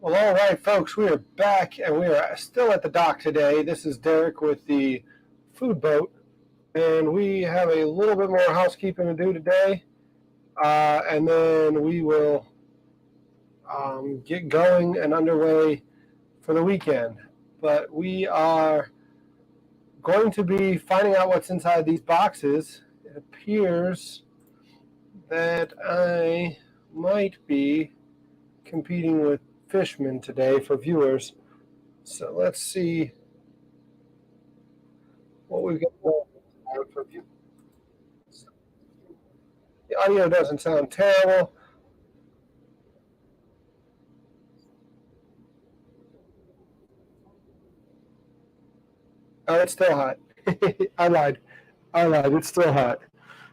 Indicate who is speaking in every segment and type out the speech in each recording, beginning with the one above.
Speaker 1: Well, all right, folks, we are back and we are still at the dock today. This is Derek with the food boat, and we have a little bit more housekeeping to do today, and then we will get going and underway for the weekend. But we are going to be finding out what's inside these boxes. It appears that I might be competing with Fishman today for viewers. So let's see what we've got for viewers. The audio doesn't sound terrible. Oh, it's still hot. I lied. I lied. It's still hot.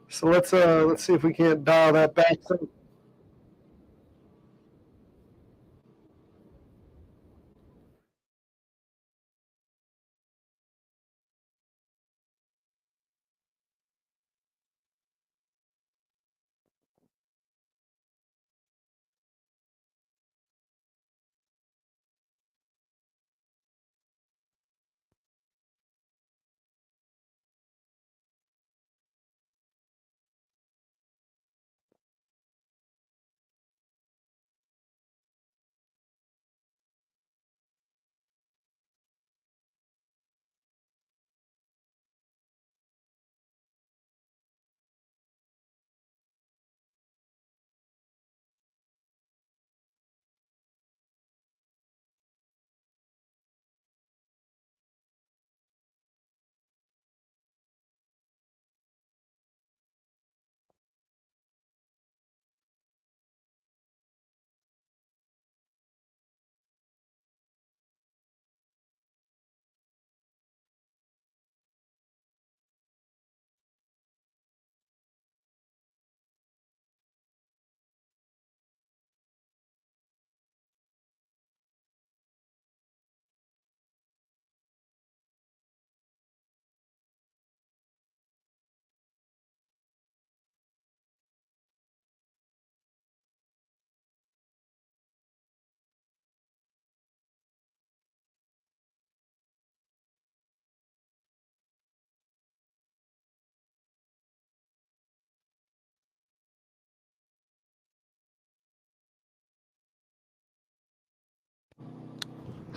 Speaker 1: So let's see if we can't dial that back.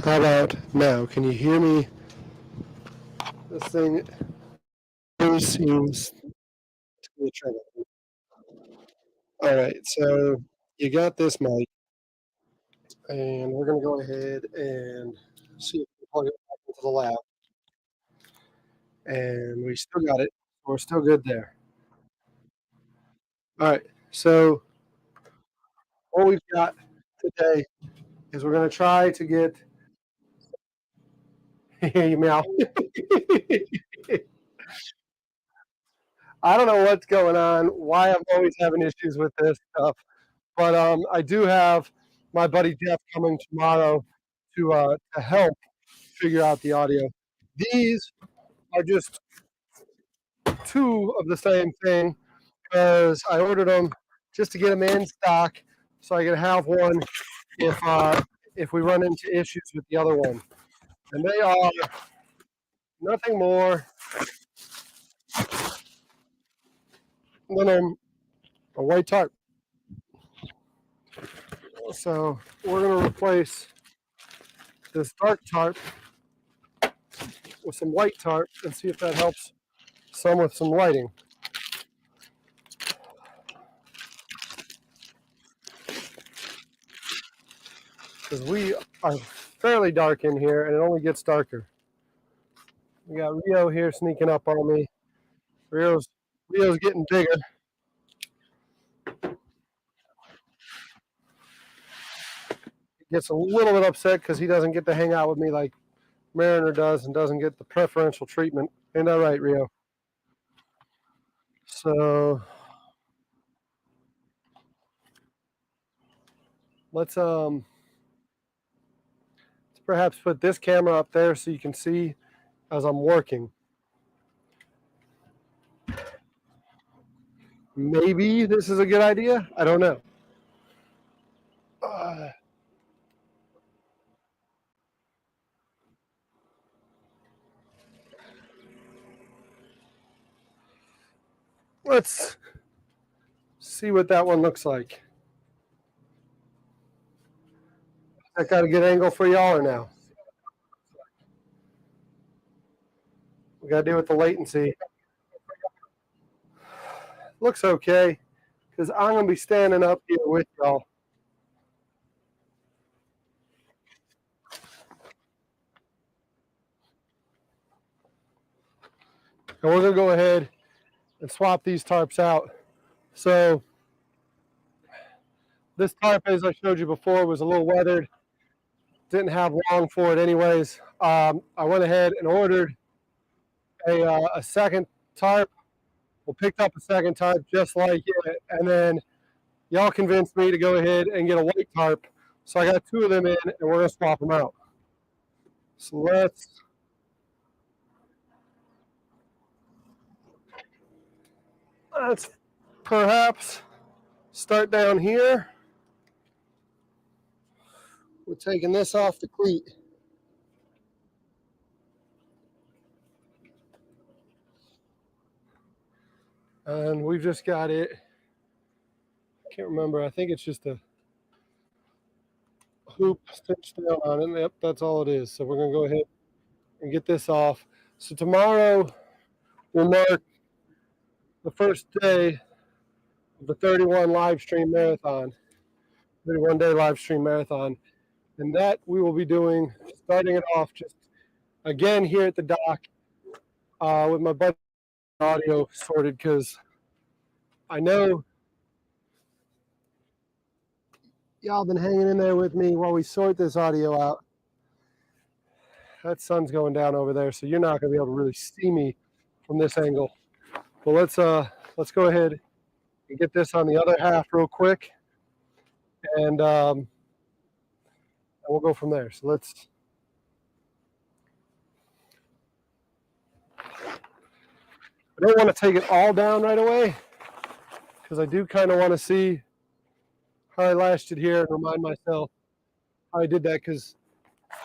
Speaker 1: How about now? Can you hear me? This thing seems to be trouble. All right, so you got this mic, and we're going to go ahead and see if we can plug it back into the lab. And we still got it. We're still good there. All right, so what we've got today is we're going to try to get you meow. I don't know what's going on, why I'm always having issues with this stuff, but I do have my buddy Jeff coming tomorrow to help figure out the audio. These are just two of the same thing because I ordered them just to get them in stock so I can have one if we run into issues with the other one. And they are nothing more than a white tarp. So we're going to replace this dark tarp with some white tarp and see if that helps some with some lighting. Because we are fairly dark in here and it only gets darker. We got Rio here sneaking up on me. Rio's getting bigger. He gets a little bit upset because he doesn't get to hang out with me like Mariner does and doesn't get the preferential treatment. Ain't that right, Rio? So let's perhaps put this camera up there so you can see as I'm working. Maybe this is a good idea. I don't know. let's see what that one looks like. I got a good angle for y'all or now? We got to deal with the latency. Looks okay, because I'm going to be standing up here with y'all. And we're going to go ahead and swap these tarps out. So this tarp, as I showed you before, was a little weathered. Didn't have long for it anyways. I went ahead and ordered a second tarp. We picked up a second tarp just like it, and then y'all convinced me to go ahead and get a white tarp. So I got two of them in, and we're going to swap them out. So let's perhaps start down here. We're taking this off the cleat. And we've just got it. I can't remember. I think it's just a hoop stitched down on it. Yep, that's all it is. So we're going to go ahead and get this off. So tomorrow will mark the first day of the 31 live stream marathon, 31-day live stream marathon. And that we will be doing, starting it off just again here at the dock with my buddy audio sorted, because I know y'all been hanging in there with me while we sort this audio out. That sun's going down over there, so you're not going to be able to really see me from this angle. But let's go ahead and get this on the other half real quick, and we'll go from there. So let's. I don't want to take it all down right away, because I do kind of want to see how I lashed it here and remind myself how I did that, because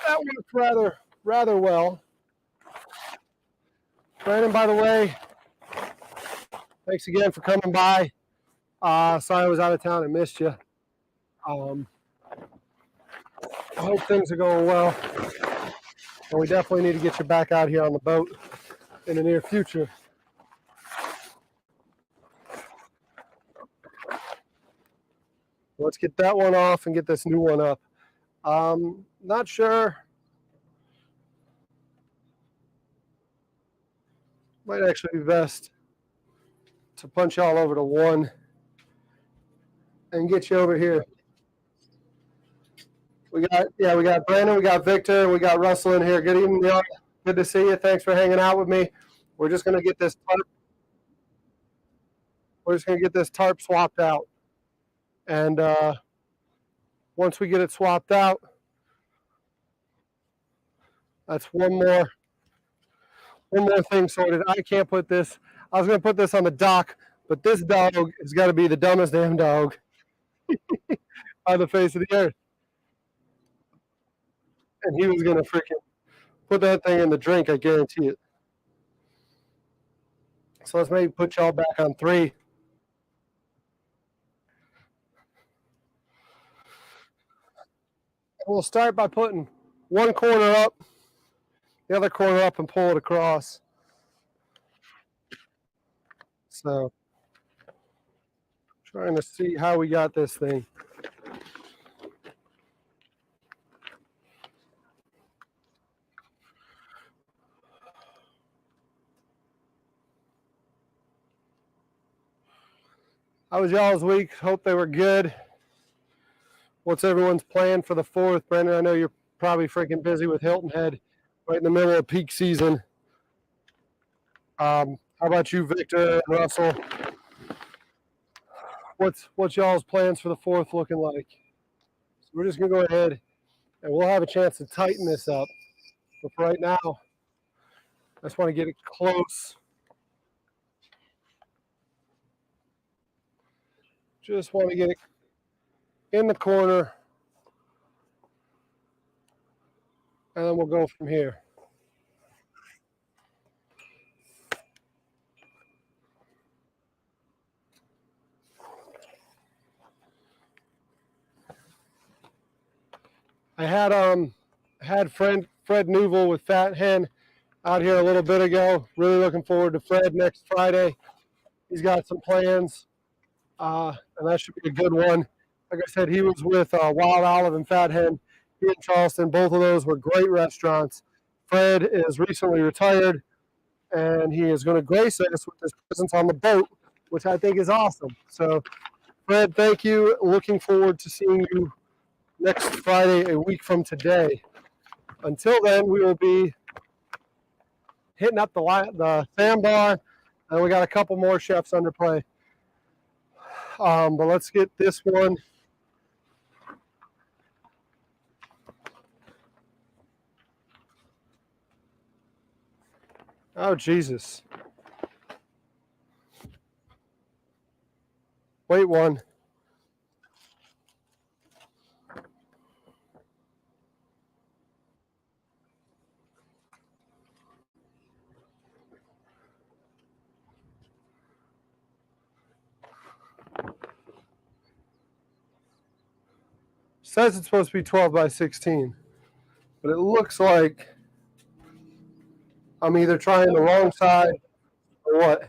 Speaker 1: that worked rather well. Brandon, by the way, thanks again for coming by. Sorry I was out of town and missed you. I hope things are going well. And we definitely need to get you back out here on the boat in the near future. Let's get that one off and get this new one up. Not sure. Might actually be best to punch y'all over to one and get you over here. We got Brandon, we got Victor, we got Russell in here. Good evening, y'all. Good to see you. Thanks for hanging out with me. We're just gonna get this tarp. We're just gonna get this tarp swapped out, and once we get it swapped out, that's one more thing sorted. I can't put this. I was gonna put this on the dock, but this dog has got to be the dumbest damn dog on the face of the earth. And he was gonna freaking put that thing in the drink, I guarantee it. So let's maybe put y'all back on 3. We'll start by putting one corner up, the other corner up, and pull it across. So trying to see how we got this thing. How was y'all's week? Hope they were good. What's everyone's plan for the 4th? Brandon, I know you're probably freaking busy with Hilton Head right in the middle of peak season. How about you, Victor and Russell? What's y'all's plans for the 4th looking like? So we're just gonna go ahead and we'll have a chance to tighten this up. But for right now, I just want to get it close. Just want to get it in the corner, and then we'll go from here. I had Fred Newell with Fat Hen out here a little bit ago. Really looking forward to Fred next Friday. He's got some plans, and that should be a good one. Like I said, he was with Wild Olive and Fat Hen here in Charleston. Both of those were great restaurants. Fred is recently retired, and he is going to grace us with his presence on the boat, which I think is awesome. So, Fred, thank you. Looking forward to seeing you next Friday, a week from today. Until then, we will be hitting up the sandbar, and we got a couple more chefs under play. But let's get this one. Oh, Jesus. Wait one. Says it's supposed to be 12 by 16, but it looks like I'm either trying the wrong side or what.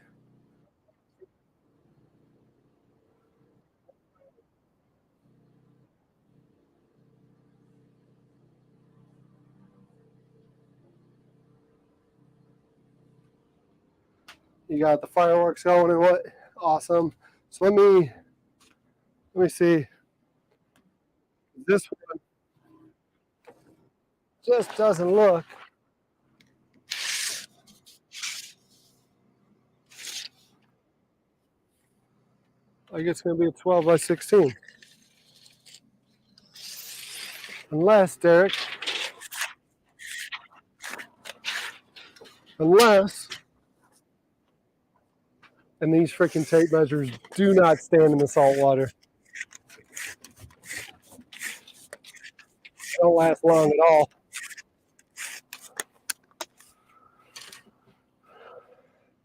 Speaker 1: You got the fireworks going and what? Awesome. So let me see. This one just doesn't look like it's going to be a 12 by 16. Unless, Derek, and these freaking tape measures do not stand in the salt water. They don't last long at all.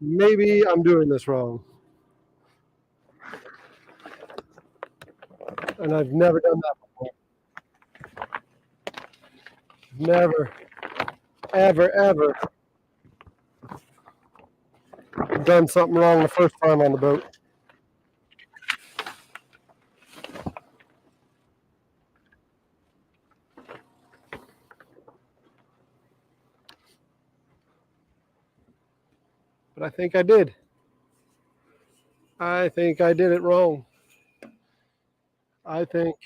Speaker 1: Maybe I'm doing this wrong. And I've never done that before. Never, ever done something wrong the first time on the boat. But I think I did. I think I did it wrong. I think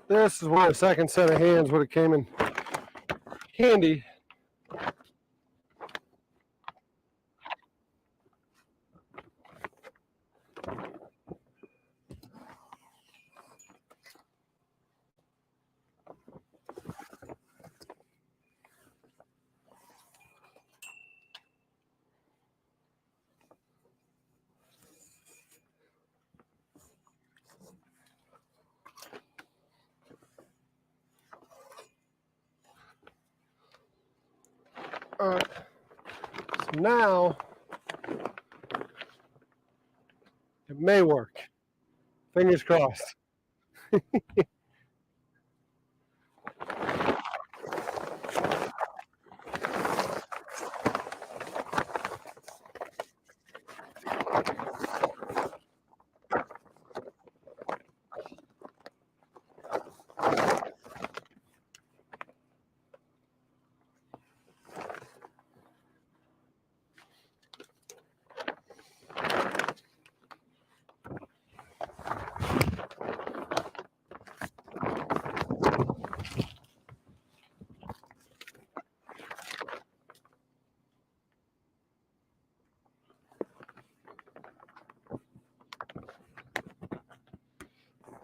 Speaker 1: this is where a second set of hands would have came in handy. All right. So now it may work. Fingers crossed.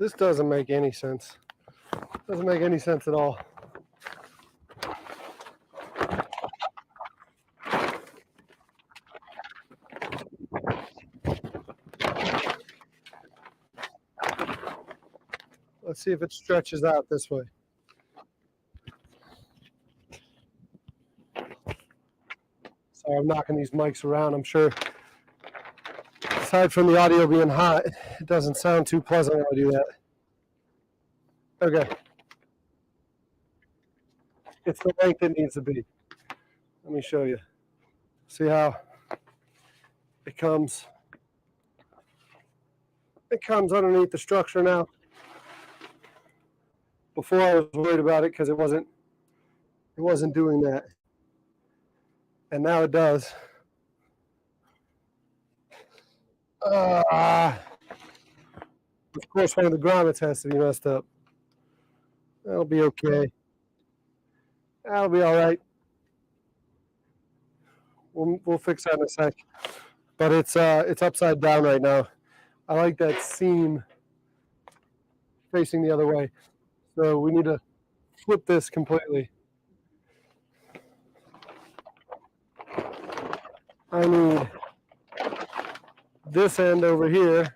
Speaker 1: This doesn't make any sense. Doesn't make any sense at all. Let's see if it stretches out this way. Sorry, I'm knocking these mics around. I'm sure, aside from the audio being hot, it doesn't sound too pleasant when I do that. Okay. It's the length it needs to be. Let me show you. See how it comes underneath the structure now. Before I was worried about it because it wasn't doing that. And now it does. Of course, one of the grommets has to be messed up. That'll be okay. That'll be all right. We'll fix that in a sec. But it's upside down right now. I like that seam facing the other way. So we need to flip this completely. I need this end over here.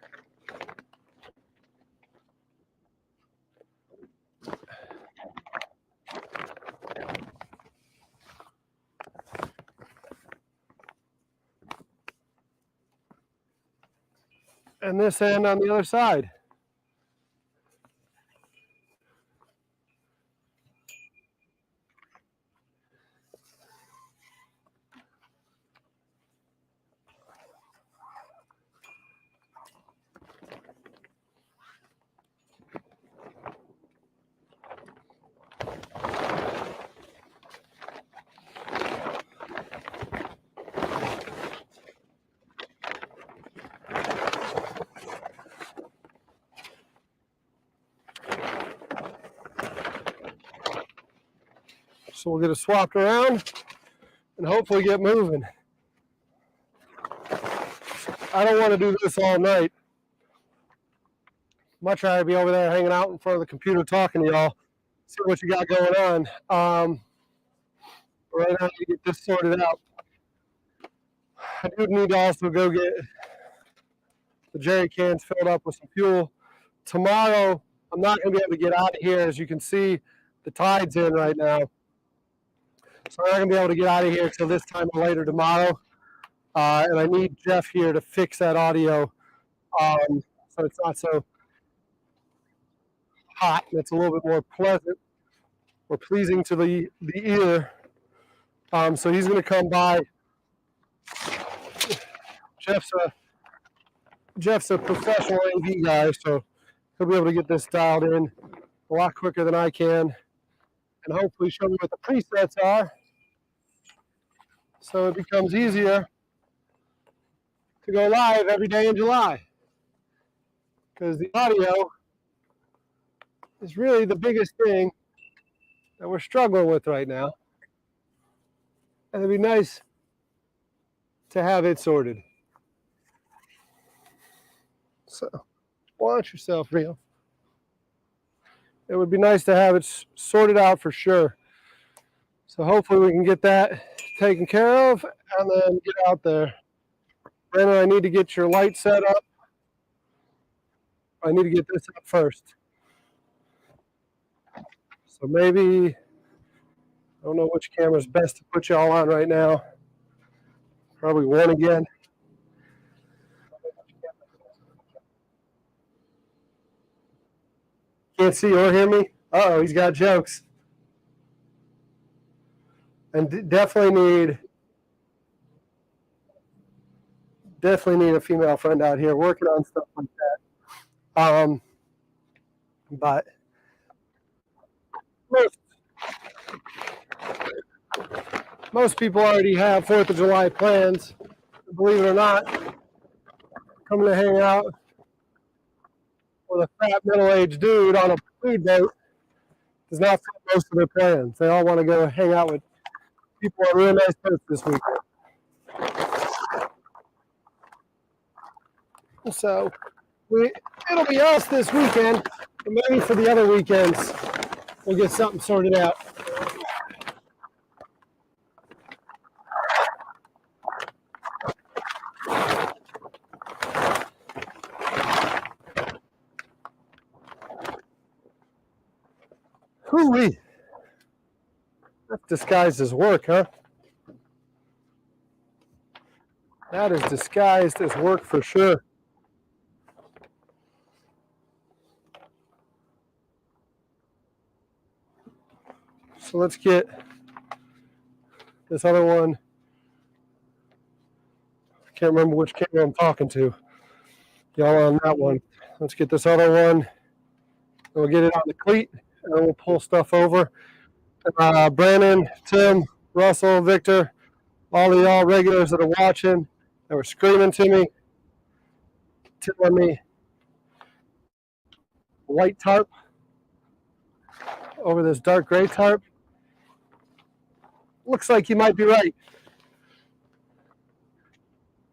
Speaker 1: And this end on the other side. So we'll get it swapped around and hopefully get moving. I don't want to do this all night. Much rather be over there hanging out in front of the computer talking to y'all, see what you got going on. Right now, I need to get this sorted out. I do need to also go get the jerry cans filled up with some fuel. Tomorrow, I'm not going to be able to get out of here. As you can see, the tide's in right now. So I'm not going to be able to get out of here until this time or later tomorrow. And I need Jeff here to fix that audio so it's not so hot and it's a little bit more pleasant or pleasing to the ear. So he's going to come by. Jeff's a professional AV guy, so he'll be able to get this dialed in a lot quicker than I can and hopefully show me what the presets are so it becomes easier to go live every day in July. Because the audio is really the biggest thing that we're struggling with right now. And it'd be nice to have it sorted. So, watch yourself, Rio. It would be nice to have it sorted out for sure. So hopefully we can get that taken care of and then get out there. Brandon, I need to get your light set up. I need to get this up first. So maybe, I don't know which camera is best to put y'all on right now. Probably one again. Can't see or hear me? Uh-oh, he's got jokes. And definitely need a female friend out here working on stuff like that. But most people already have 4th of July plans. Believe it or not, coming to hang out with a fat middle-aged dude on a food boat does not fit most of their plans. They all want to go hang out with people on real nice boats this weekend. So It'll be us this weekend, but maybe for the other weekends, we'll get something sorted out. Hoo-wee. That's disguised as work, huh? That is disguised as work for sure. So let's get this other one. I can't remember which camera I'm talking to. Y'all on that one. Let's get this other one. We'll get it on the cleat, and then we'll pull stuff over. Brandon, Tim, Russell, Victor, all of y'all regulars that are watching, that were screaming to me, telling me white tarp over this dark gray tarp. Looks like you might be right.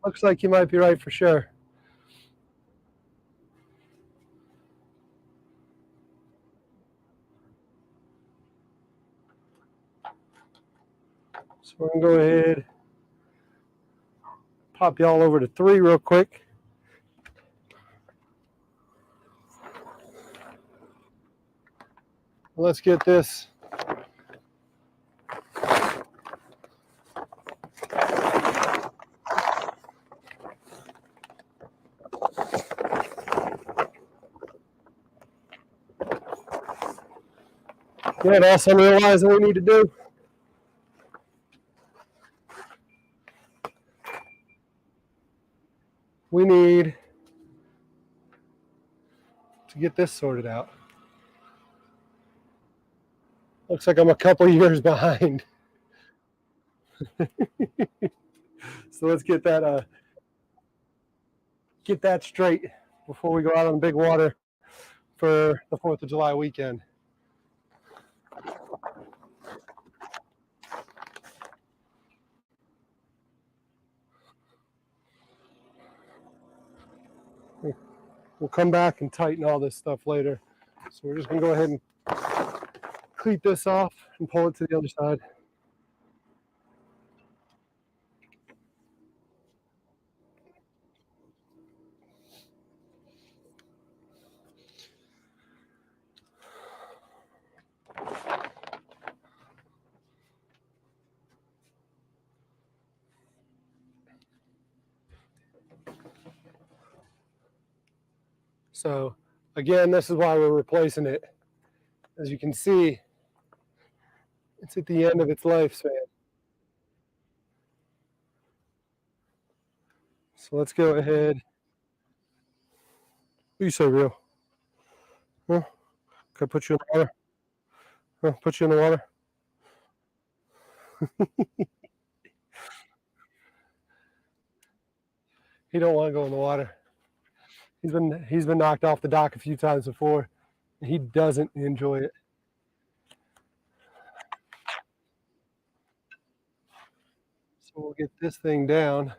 Speaker 1: Looks like you might be right for sure. So we're going to go ahead, pop y'all over to 3 real quick. Let's get this. You know what else I'm realizing we need to do? We need to get this sorted out. Looks like I'm a couple years behind. So let's get that straight before we go out on the big water for the 4th of July weekend. We'll come back and tighten all this stuff later. So we're just going to go ahead and cleat this off and pull it to the other side. So again, this is why we're replacing it. As you can see, it's at the end of its lifespan. So let's go ahead. You so real. Huh? Can I put you in the water? Huh? Put you in the water? He don't want to go in the water. He's been knocked off the dock a few times before. And he doesn't enjoy it. So we'll get this thing down.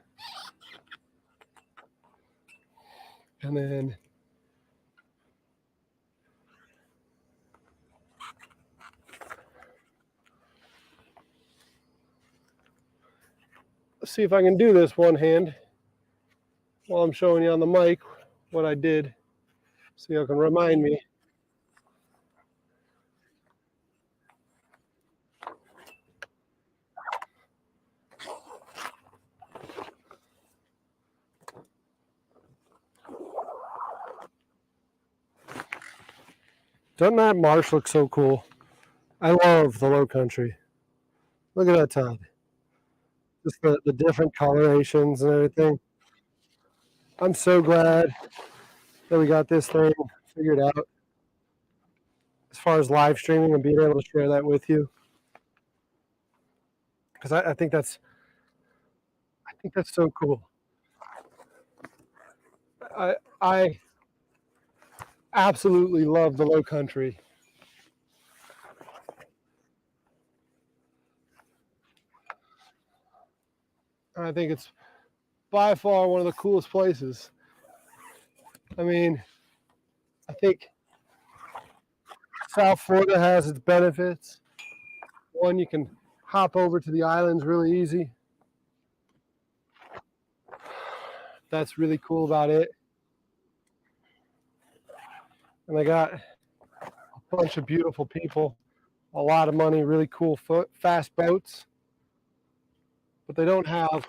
Speaker 1: And then let's see if I can do this one hand while I'm showing you on the mic what I did, so y'all can remind me. Doesn't that marsh look so cool? I love the low country. Look at that tide. Just the different colorations and everything. I'm so glad that we got this thing figured out as far as live streaming and being able to share that with you. Because I think that's so cool. I absolutely love the low country. I think it's by far one of the coolest places. I mean, I think South Florida has its benefits. One, you can hop over to the islands really easy. That's really cool about it. And they got a bunch of beautiful people, a lot of money, really cool fast boats. But they don't have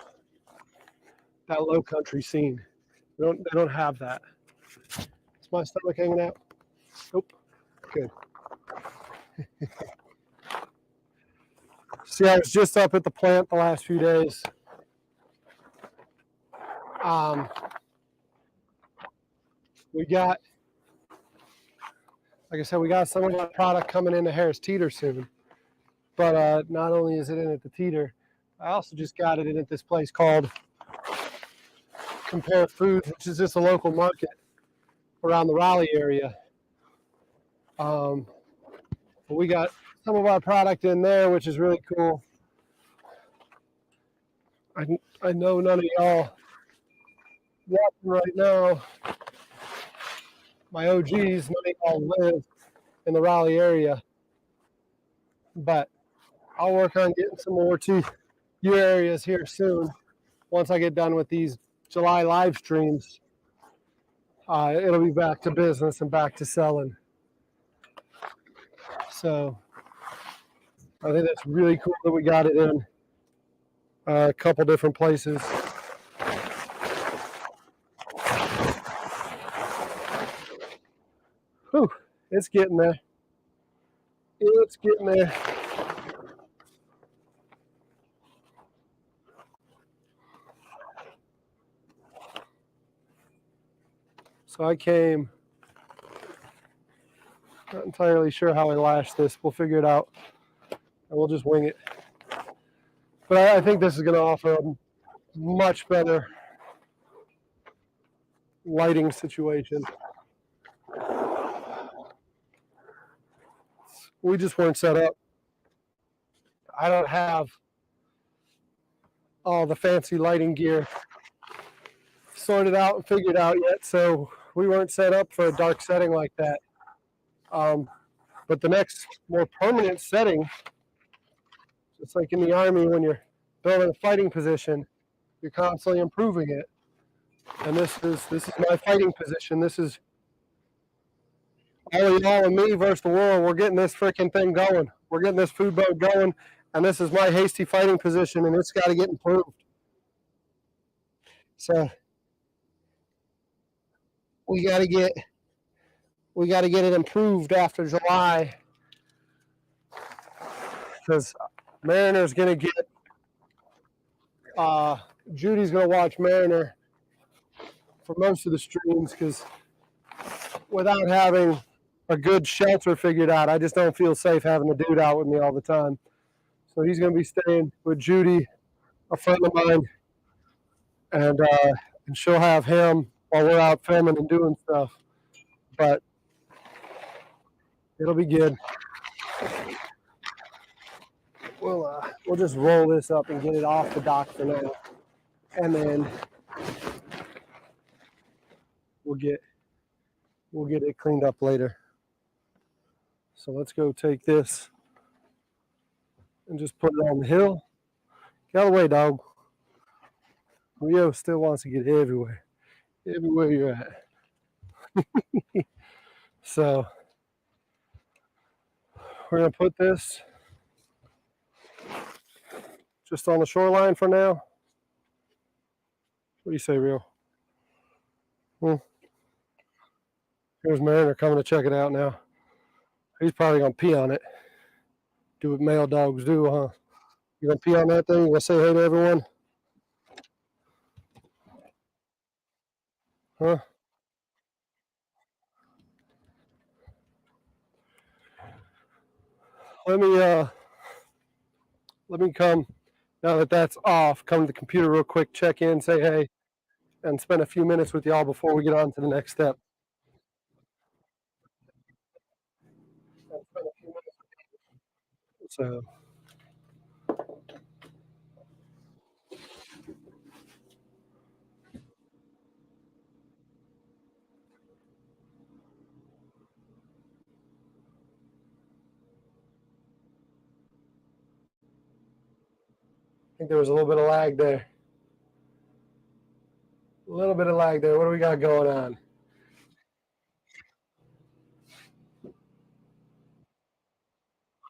Speaker 1: that low country scene. They don't have that. Is my stomach hanging out? Nope. Good. See, I was just up at the plant the last few days. We got, like I said, we got some of our product coming into Harris Teeter soon. But not only is it in at the Teeter, I also just got it in at this place called Compare Foods, which is just a local market around the Raleigh area. We got some of our product in there, which is really cool. I know none of y'all watching right now, my OGs, none of y'all live in the Raleigh area, but I'll work on getting some more to your areas here soon. Once I get done with these July live streams, it'll be back to business and back to selling. So I think that's really cool that we got it in a couple different places. Whew, it's getting there. It's getting there. So I came, not entirely sure how I lash this. We'll figure it out and we'll just wing it. But I think this is going to offer a much better lighting situation. We just weren't set up. I don't have all the fancy lighting gear sorted out and figured out yet, so we weren't set up for a dark setting like that. But the next more permanent setting, just like in the Army, when you're building a fighting position, you're constantly improving it. And this is my fighting position. This is all of y'all and me versus the world. We're getting this freaking thing going. We're getting this food boat going, and this is my hasty fighting position, and it's got to get improved. So we got to get it improved after July, because Mariner's going to get Judy's going to watch Mariner for most of the streams, because without having a good shelter figured out, I just don't feel safe having the dude out with me all the time. So he's going to be staying with Judy, a friend of mine, and she'll have him while we're out filming and doing stuff. But it'll be good. We'll just roll this up and get it off the dock for now, and then we'll get it cleaned up later. So let's go take this and just put it on the hill. Get out of the way, dog. Leo still wants to get everywhere you're at. So we're gonna put this just on the shoreline for now. What do you say, Rio? Here's Mariner coming to check it out now. He's probably gonna pee on it. Do what male dogs do, huh? You gonna pee on that thing? You gonna say hey to everyone? Huh? Let me come, now that that's off, come to the computer real quick, check in, say hey, and spend a few minutes with y'all before we get on to the next step. So think there was a little bit of lag there. A little bit of lag there. What do we got going on?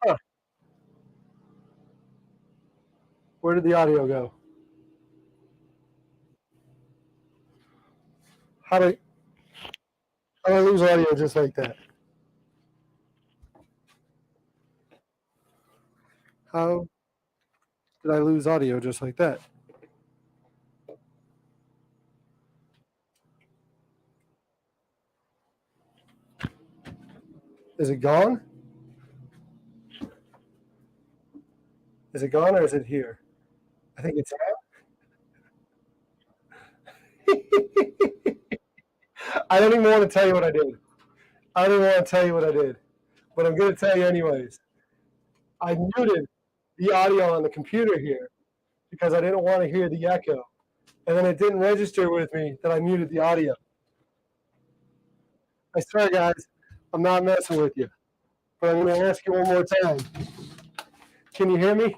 Speaker 1: Huh. Where did the audio go? How do I lose audio just like that? How did I lose audio just like that? Is it gone? Is it gone or is it here? I think it's out. I don't even want to tell you what I did. I don't even want to tell you what I did, but I'm going to tell you anyways. I muted the audio on the computer here because I didn't want to hear the echo. And then it didn't register with me that I muted the audio. I swear, guys, I'm not messing with you. But I'm going to ask you one more time. Can you hear me?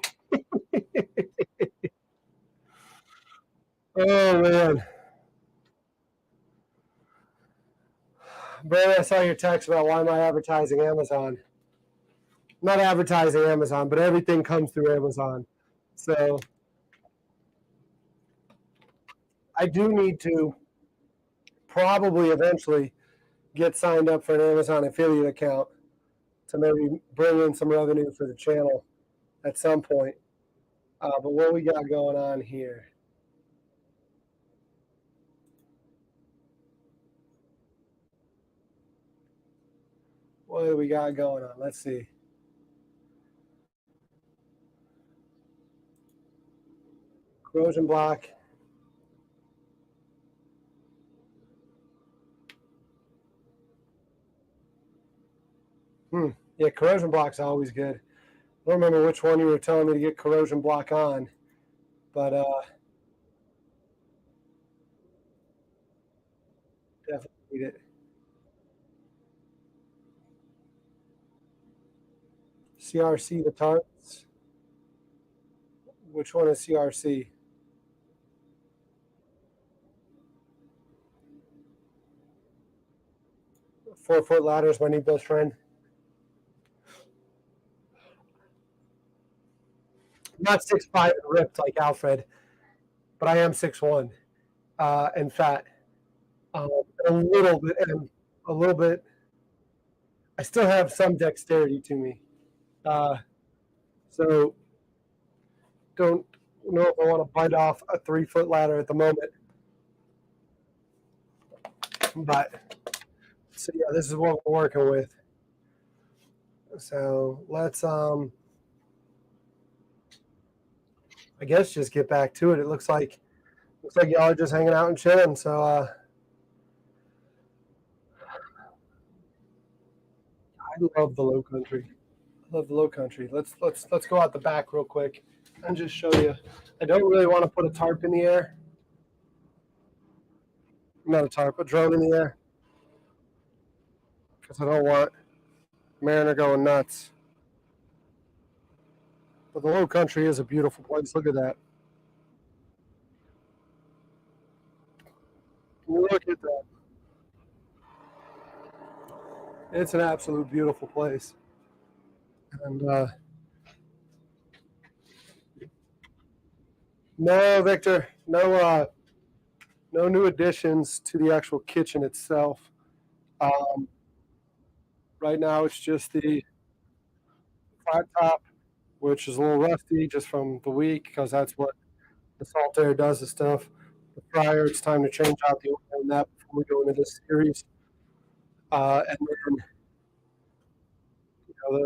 Speaker 1: Oh, man. Brandon, I saw your text about why am I advertising Amazon. Not advertising Amazon, but everything comes through Amazon. So I do need to probably eventually get signed up for an Amazon affiliate account to maybe bring in some revenue for the channel at some point. But what we got going on here? What do we got going on? Let's see. Corrosion block. Yeah, corrosion block's always good. I don't remember which one you were telling me to get corrosion block on, but definitely need it. CRC the tarps. Which one is CRC? Four-foot ladders, my new best friend. I'm not 6'5" and ripped like Alfred, but I am 6'1" and fat. A little bit, and a little bit. I still have some dexterity to me, so don't know if I want to bite off a 3-foot ladder at the moment. But so yeah, this is what we're working with. So let's I guess just get back to it. It looks like y'all are just hanging out and chilling. So I love the low country. I love the low country. Let's go out the back real quick and just show you. I don't really want to put a tarp in the air. Not a tarp, a drone in the air. Because I don't want Mariner going nuts. But the low country is a beautiful place. Look at that. Look at that. It's an absolute beautiful place. And no, Victor, no new additions to the actual kitchen itself. Right now, it's just the flat top, which is a little rusty just from the week because that's what the salt air does and stuff. The fryer, it's time to change out the oil on that before we go into this series. And then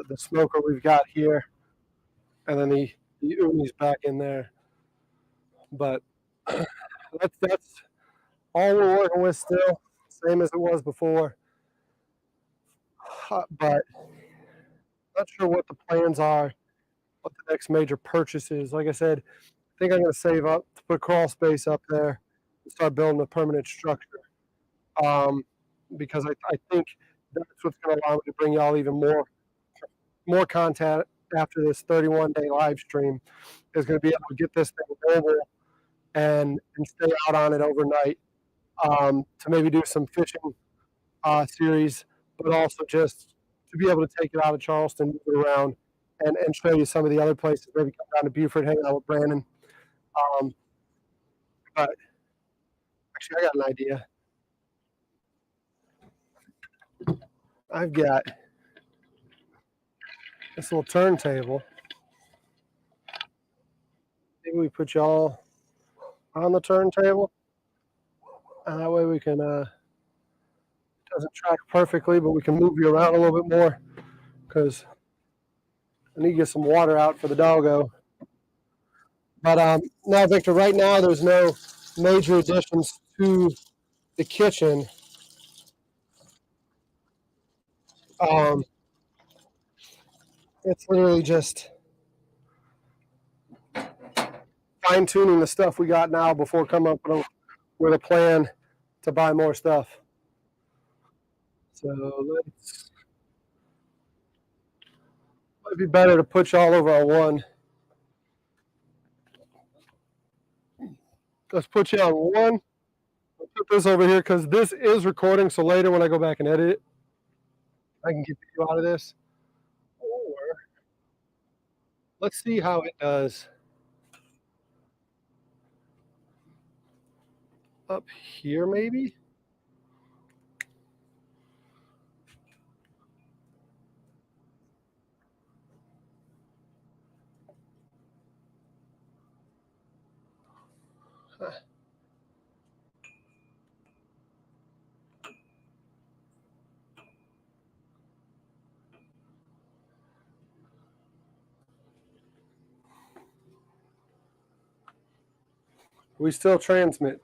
Speaker 1: the smoker we've got here, and then the uni's back in there. But that's all we're working with still, same as it was before. But not sure what the plans are, what the next major purchase is. Like I said, I think I'm going to save up to put crawl space up there and start building a permanent structure. Because I think that's what's going to allow me to bring y'all even more content after this 31-day live stream is going to be able to get this thing mobile and stay out on it overnight, to maybe do some fishing series, but also just to be able to take it out of Charleston, move it around, and show you some of the other places. Maybe come down to Beaufort, hang out with Brandon. Um, but actually, I got an idea. I've got this little turntable. Maybe we put y'all on the turntable, and that way we can. Doesn't track perfectly, but we can move you around a little bit more because I need to get some water out for the doggo. But now, Victor, right now there's no major additions to the kitchen. It's literally just fine tuning the stuff we got now before coming up with a plan to buy more stuff. So might be better to put you all over on one. Let's put you on one. I'll put this over here because this is recording. So later when I go back and edit it, I can get you out of this. Or let's see how it does up here, maybe. We still transmit.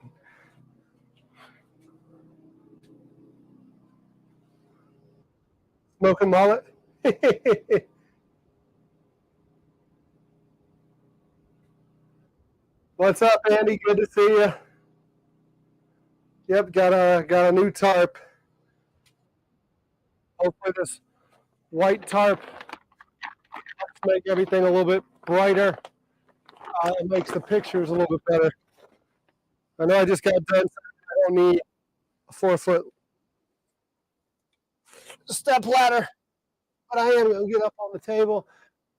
Speaker 1: Smoking mullet. What's up, Andy? Good to see you. Yep, got a new tarp. Hopefully this white tarp helps make everything a little bit brighter. It makes the pictures a little bit better. I know I just got done. I don't need a 4-foot step ladder, but I am going to get up on the table.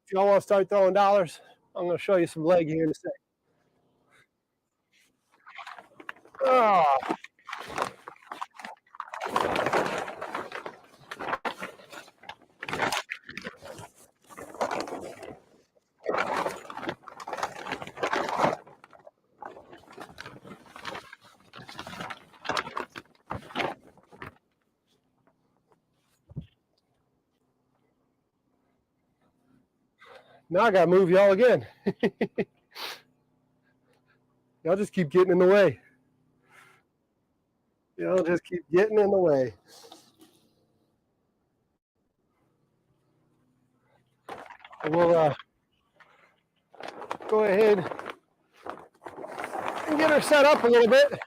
Speaker 1: If y'all want to start throwing dollars, I'm going to show you some leg here in a second. Oh. Now I got to move y'all again. Y'all just keep getting in the way. Y'all just keep getting in the way. We'll go ahead and get her set up a little bit.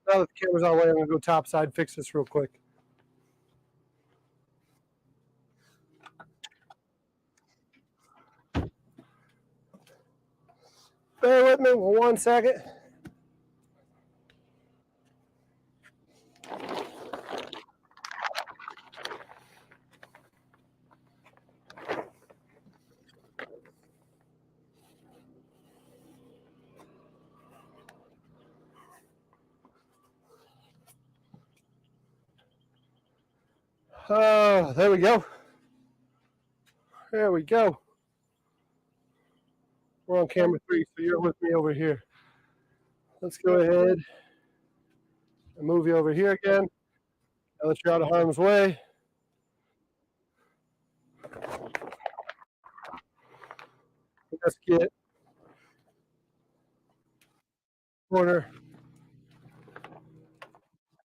Speaker 1: Now that the camera's on the way, I'm going to go topside, fix this real quick. Bear with me for 1 second. There we go. There we go. We're on camera 3, so you're with me over here. Let's go ahead and move you over here again. Now that you're out of harm's way. Let's get corner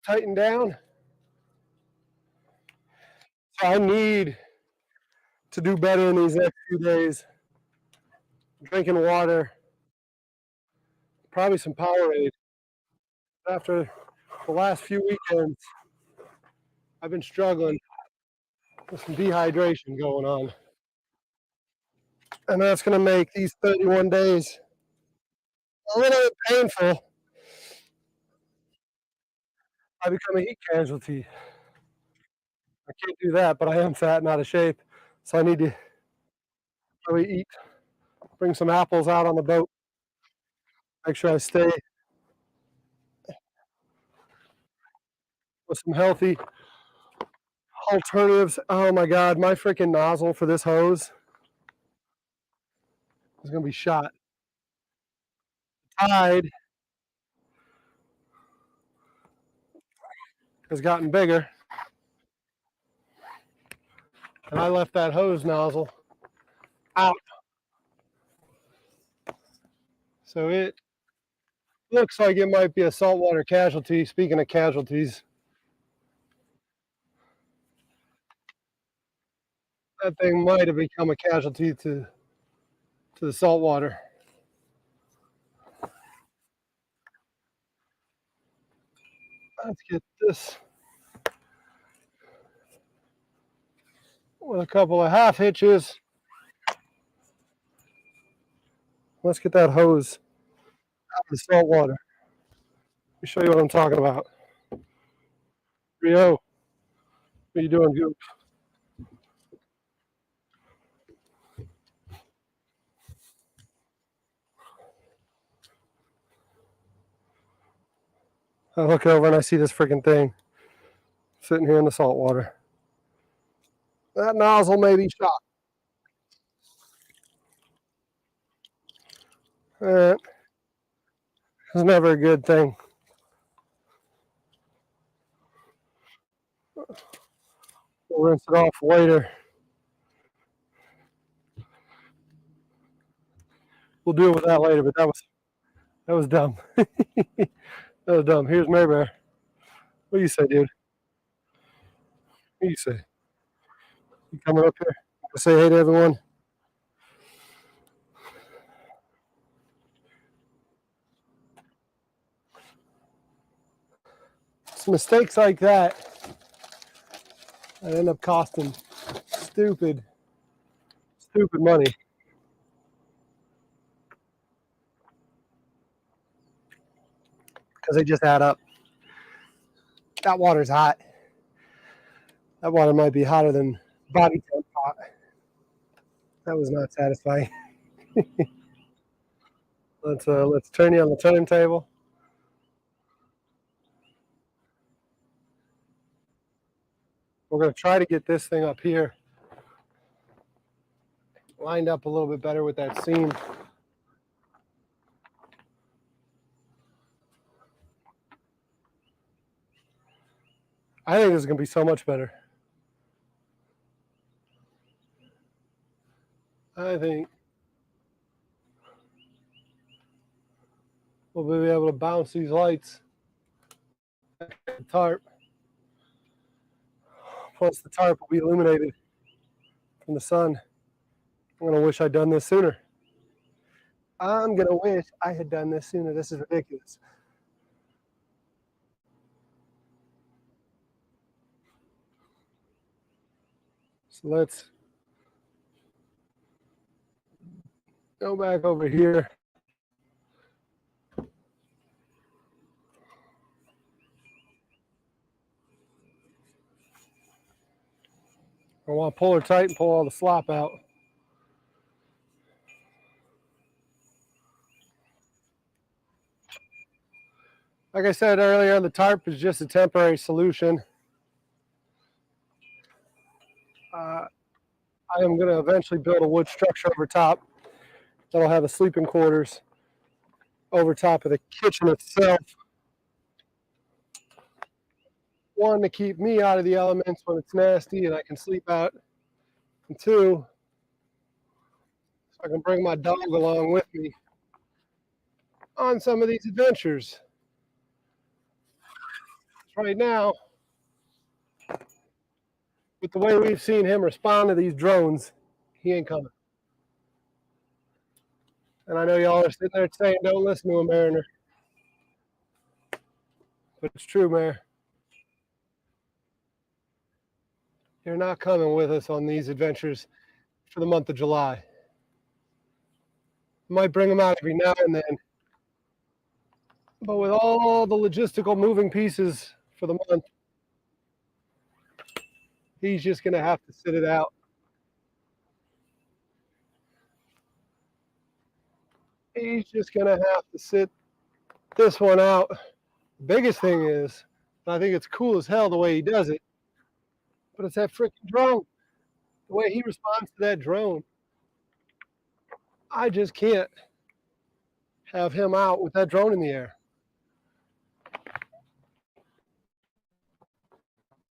Speaker 1: tightened down. So I need to do better in these next few days. Drinking water, probably some Powerade. After the last few weekends, I've been struggling with some dehydration going on. And that's going to make these 31 days a little bit painful. I become a heat casualty. I can't do that, but I am fat and out of shape. So I need to really eat, bring some apples out on the boat, make sure I stay with some healthy alternatives. Oh my God, my freaking nozzle for this hose is going to be shot. Tide has gotten bigger, and I left that hose nozzle out. So it looks like it might be a saltwater casualty. Speaking of casualties, that thing might have become a casualty to the saltwater. Let's get this with a couple of half hitches. Let's get that hose out of the salt water. Let me show you what I'm talking about. Rio, what are you doing, Goop? I look over and I see this freaking thing sitting here in the salt water. That nozzle may be shot. That is never a good thing. We'll rinse it off later. We'll deal with that later, but that was dumb. That was dumb. Here's Mary Bear. What do you say, dude? What do you say? You coming up here? Say hey to everyone. Some mistakes like that end up costing stupid money. Because they just add up. That water's hot. That water might be hotter than body temp hot. That was not satisfying. Let's turn you on the turntable. We're going to try to get this thing up here lined up a little bit better with that seam. I think this is going to be so much better. I think we'll be able to bounce these lights. The tarp. Plus the tarp will be illuminated from the sun. I'm going to wish I'd done this sooner. I'm going to wish I had done this sooner. This is ridiculous. So let's go back over here. I want to pull her tight and pull all the slop out. Like I said earlier, the tarp is just a temporary solution. I am going to eventually build a wood structure over top that'll have a sleeping quarters over top of the kitchen itself. One, to keep me out of the elements when it's nasty and I can sleep out. And two, so I can bring my dog along with me on some of these adventures. Right now, with the way we've seen him respond to these drones, he ain't coming. And I know y'all are sitting there saying, don't listen to him, Mariner. But it's true, Mayor. You're not coming with us on these adventures for the month of July. Might bring him out every now and then, but with all the logistical moving pieces for the month, he's just going to have to sit it out. He's just going to have to sit this one out. The biggest thing is, I think it's cool as hell the way he does it, but it's that freaking drone. The way he responds to that drone, I just can't have him out with that drone in the air.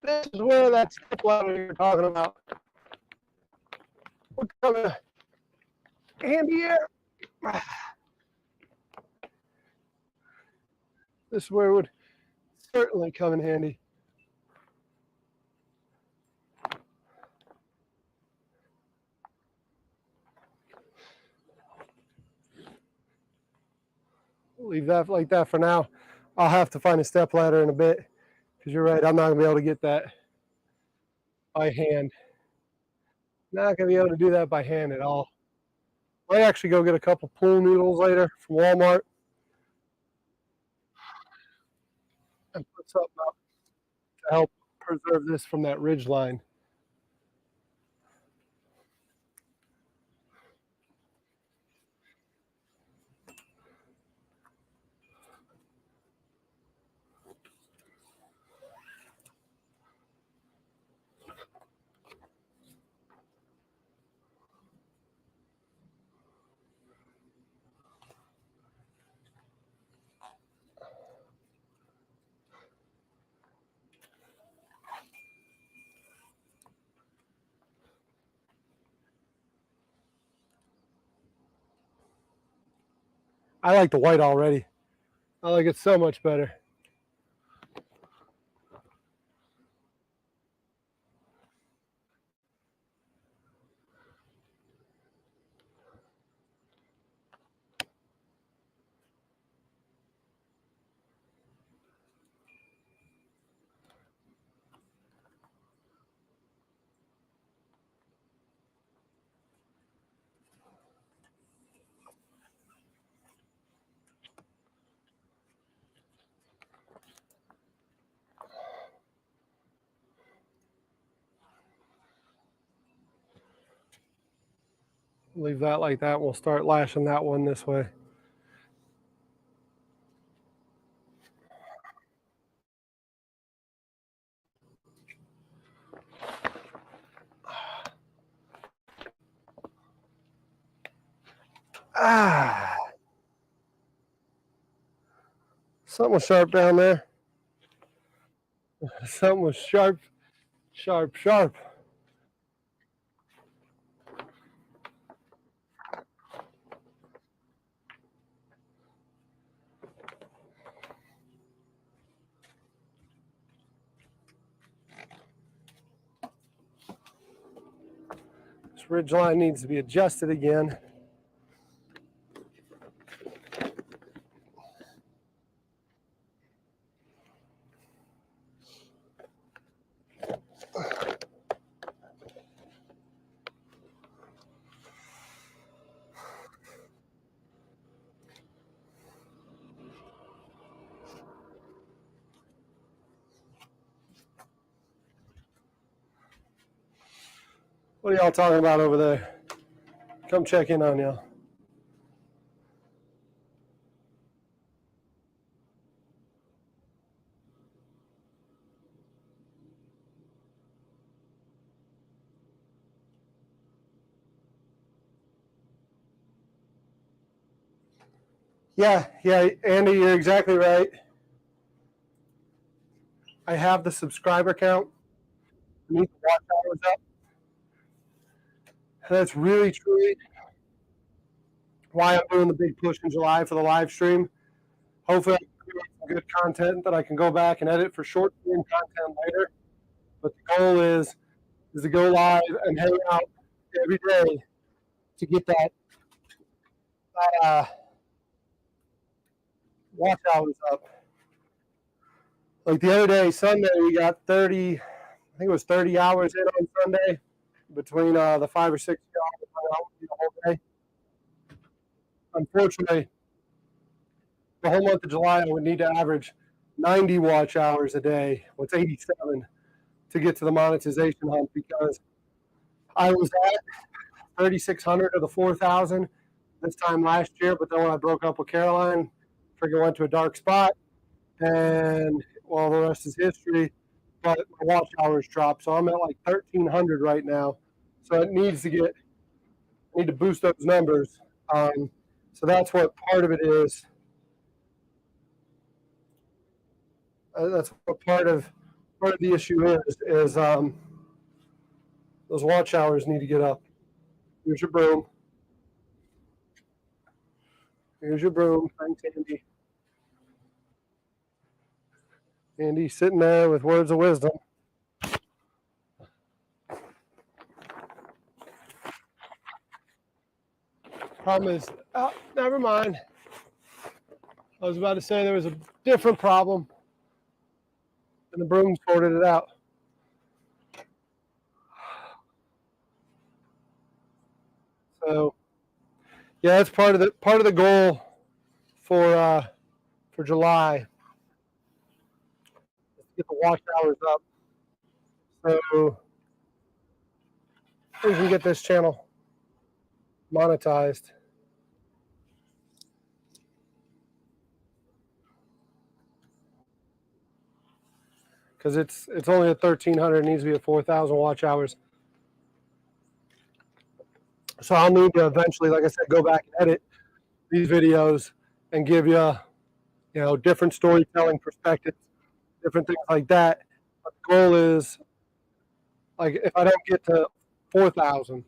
Speaker 1: This is where that step ladder you're talking about would come in handy here. This is where it would certainly come in handy. Leave that like that for now. I'll have to find a step ladder in a bit because you're right. I'm not going to be able to get that by hand. Not going to be able to do that by hand at all. Might actually go get a couple pool noodles later from Walmart and put something up to help preserve this from that ridge line. I like the white already. I like it so much better. Leave that like that. We'll start lashing that one this way. Ah, something was sharp down there. Something was sharp, sharp, sharp. This ridge line needs to be adjusted again. What are y'all talking about over there? Come check in on y'all. Yeah, Andy, you're exactly right. I have the subscriber count. I need the watch hours up. And that's really, truly why I'm doing the big push in July for the live stream. Hopefully, I can create some good content that I can go back and edit for short form content later. But the goal is to go live and hang out every day to get that watch hours up. Like the other day, Sunday, we got 30, I think it was 30 hours in on Sunday between the 5 or 6 hours the whole day. Unfortunately, the whole month of July, I would need to average 90 watch hours a day. What's 87 to get to the monetization hump, because I was at 3,600 of the 4,000 this time last year, but then when I broke up with Caroline, freaking went to a dark spot, and well, the rest is history. But my watch hours dropped, so I'm at like 1,300 right now. So it needs to need to boost those numbers. So that's what part of it is. That's what part of the issue is those watch hours need to get up. Here's your broom. Here's your broom. Thanks, Andy. Andy sitting there with words of wisdom. Problem is, oh, never mind. I was about to say there was a different problem, and the broom sorted it out. So, yeah, that's part of the goal for July. Get the watch hours up, so we can get this channel monetized. Because it's only at 1,300, it needs to be at 4,000 watch hours. So I'll need to eventually, like I said, go back and edit these videos and give you different storytelling perspectives, different things like that. But the goal is, like, if I don't get to 4,000,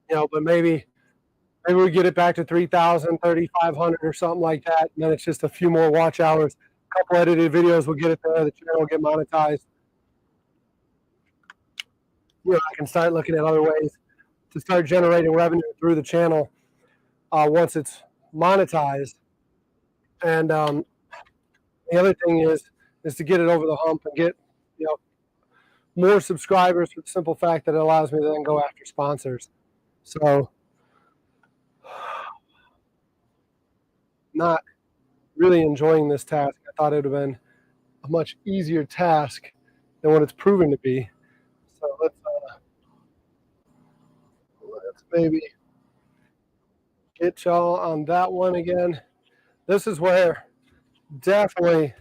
Speaker 1: but maybe we get it back to 3,000, 3,500 or something like that, and then it's just a few more watch hours. A couple edited videos will get it there. The channel will get monetized. I can start looking at other ways to start generating revenue through the channel once it's monetized. And the other thing is to get it over the hump and get more subscribers, for the simple fact that it allows me to then go after sponsors. So, not really enjoying this task. I thought it would have been a much easier task than what it's proven to be. So let's maybe get y'all on that one again. This is where definitely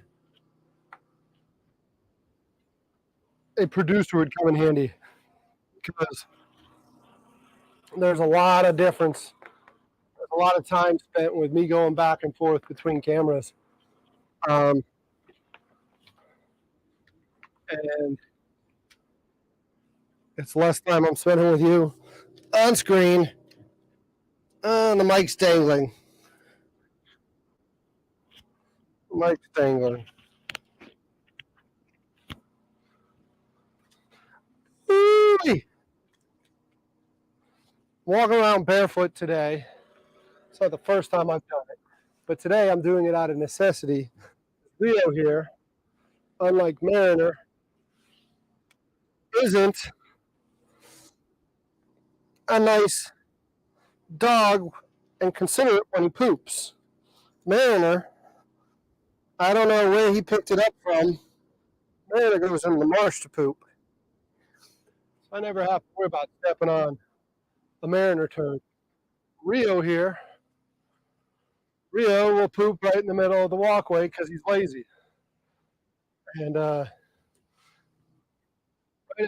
Speaker 1: a producer would come in handy, because there's a lot of difference. There's a lot of time spent with me going back and forth between cameras. And it's less time I'm spending with you on screen. The mic's dangling. Mic's dangling. Ooh-wee. Walking around barefoot today. It's not the first time I've done it, but today I'm doing it out of necessity. Rio here, unlike Mariner, isn't a nice dog and considerate when he poops. Mariner, I don't know where he picked it up from. Mariner goes in the marsh to poop. So I never have to worry about stepping on a Mariner turd. Rio here, Rio will poop right in the middle of the walkway because he's lazy. And right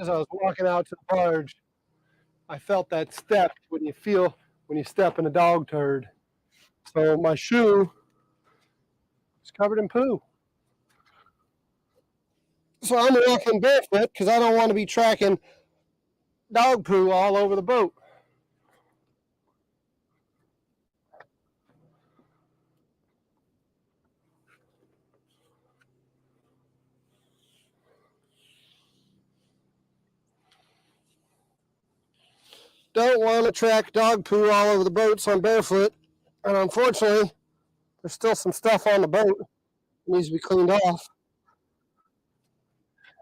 Speaker 1: as I was walking out to the barge, I felt that step when you step in a dog turd. So my shoe is covered in poo. So I'm walking barefoot because I don't want to be tracking dog poo all over the boat. Don't want to track dog poo all over the boat, so I'm barefoot. And unfortunately, there's still some stuff on the boat that needs to be cleaned off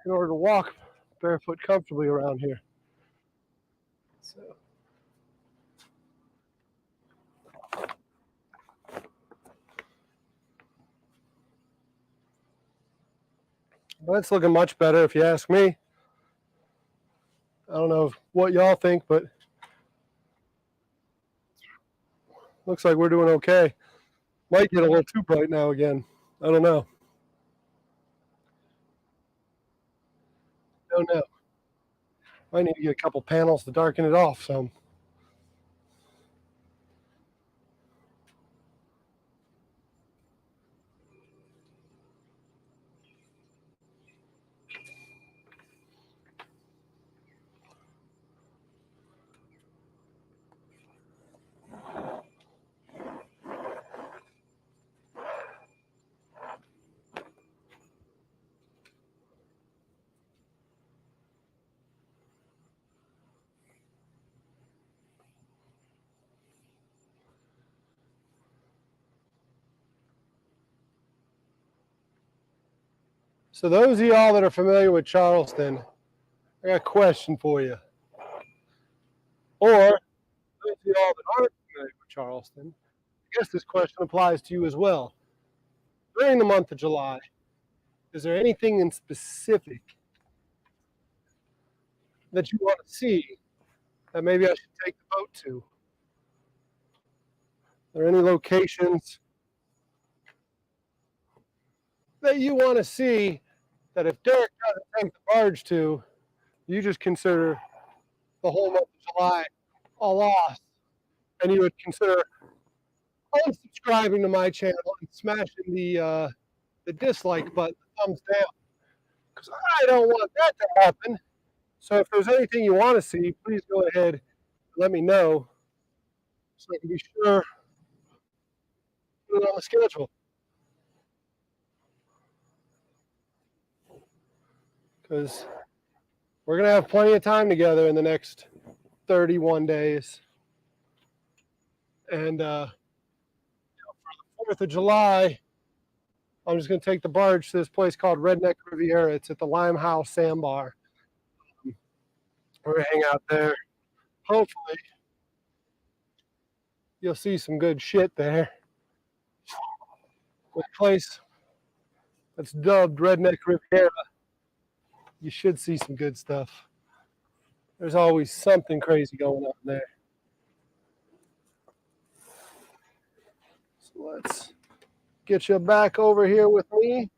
Speaker 1: in order to walk barefoot comfortably around here. So well, it's looking much better if you ask me. I don't know what y'all think, but looks like we're doing okay. Might get a little too bright now again. I don't know. Don't know. I need to get a couple panels to darken it off some. So those of y'all that are familiar with Charleston, I got a question for you. Or those of y'all that aren't familiar with Charleston, I guess this question applies to you as well. During the month of July, is there anything in specific that you want to see that maybe I should take the boat to? Are there any locations that you want to see that if Derek doesn't take the barge to, you just consider the whole month of July a loss, and you would consider unsubscribing to my channel and smashing the dislike button, the thumbs down, because I don't want that to happen. So if there's anything you want to see, please go ahead and let me know so I can be sure to put it on the schedule. Because we're going to have plenty of time together in the next 31 days. And for the 4th of July, I'm just going to take the barge to this place called Redneck Riviera. It's at the Limehouse Sandbar. We're going to hang out there. Hopefully, you'll see some good shit there. With a place that's dubbed Redneck Riviera, you should see some good stuff. There's always something crazy going on there. So let's get you back over here with me.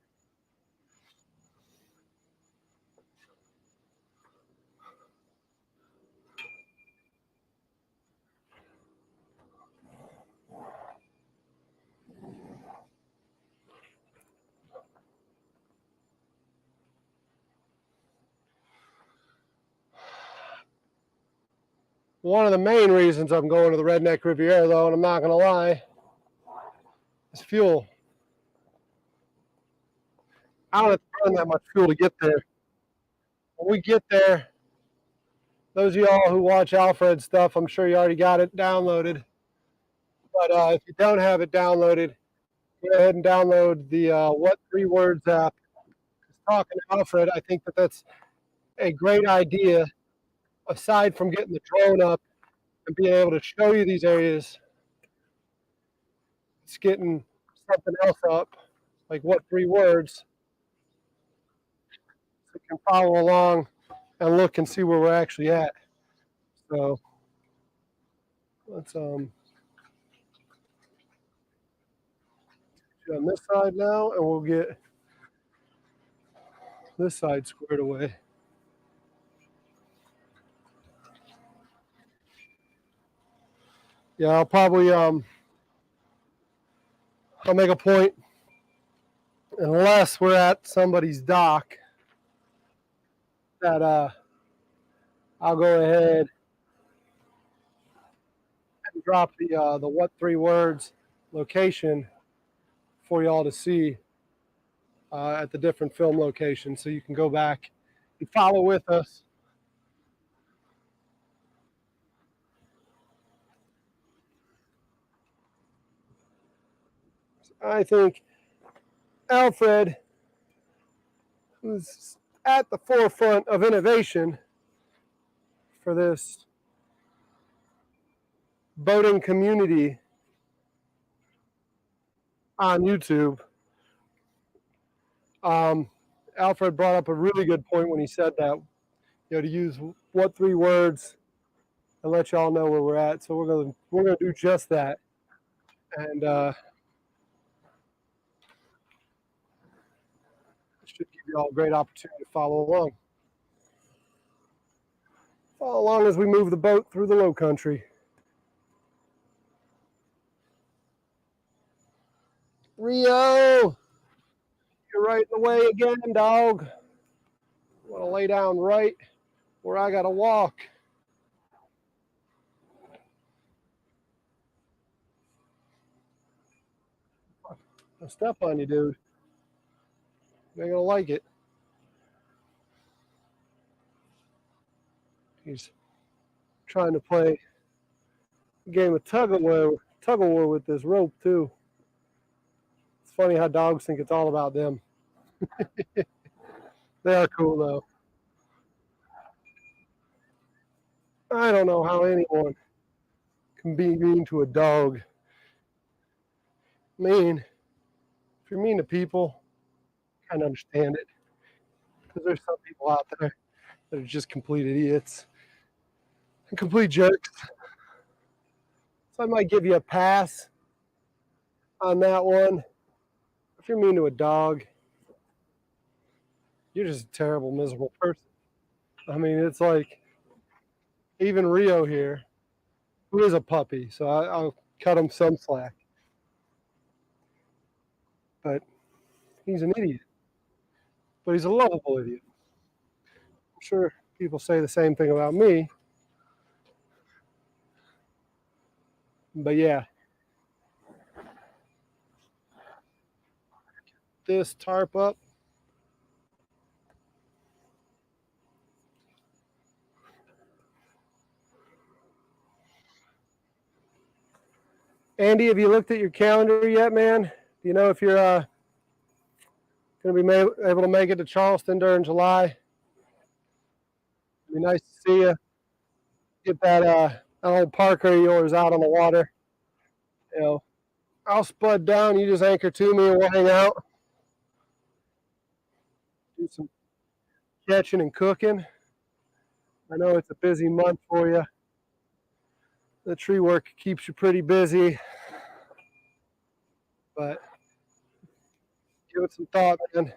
Speaker 1: One of the main reasons I'm going to the Redneck Riviera, though, and I'm not going to lie, is fuel. I don't have to burn that much fuel to get there. When we get there, those of y'all who watch Alfred's stuff, I'm sure you already got it downloaded. But if you don't have it downloaded, go ahead and download the What Three Words app. Talking to Alfred, I think that's a great idea. Aside from getting the drone up and being able to show you these areas, it's getting something else up, like What Three Words, so you can follow along and look and see where we're actually at. So let's on this side now, and we'll get this side squared away. Yeah, I'll probably I'll make a point, unless we're at somebody's dock, that I'll go ahead and drop the What Three Words location for y'all to see at the different film locations, so you can go back and follow with us. I think Alfred, who's at the forefront of innovation for this boating community on YouTube. Alfred brought up a really good point when he said that, to use what 3 words and let y'all know where we're at. So we're gonna do just that, and should give you all a great opportunity to follow along. Follow along as we move the boat through the low country. Rio, you're right in the way again, dog. I'm gonna lay down right where I gotta walk. I'll step on you, dude. You ain't gonna like it. He's trying to play a game of tug of war with this rope too. It's funny how dogs think it's all about them. They are cool though. I don't know how anyone can be mean to a dog. Mean. If you're mean to people, I kind of understand it. Because there's some people out there that are just complete idiots and complete jerks. So I might give you a pass on that one. If you're mean to a dog, you're just a terrible, miserable person. I mean, it's like even Rio here, who is a puppy, so I'll cut him some slack. But he's an idiot. But he's a lovable idiot. I'm sure people say the same thing about me. But yeah. This tarp up. Andy, have you looked at your calendar yet, man? Do you know if you're going to be able to make it to Charleston during July? It'd be nice to see you. Get that old Parker of yours out on the water. I'll spud down. You just anchor to me and we'll hang out. Do some catching and cooking. I know it's a busy month for you. The tree work keeps you pretty busy. But give it some thought, man.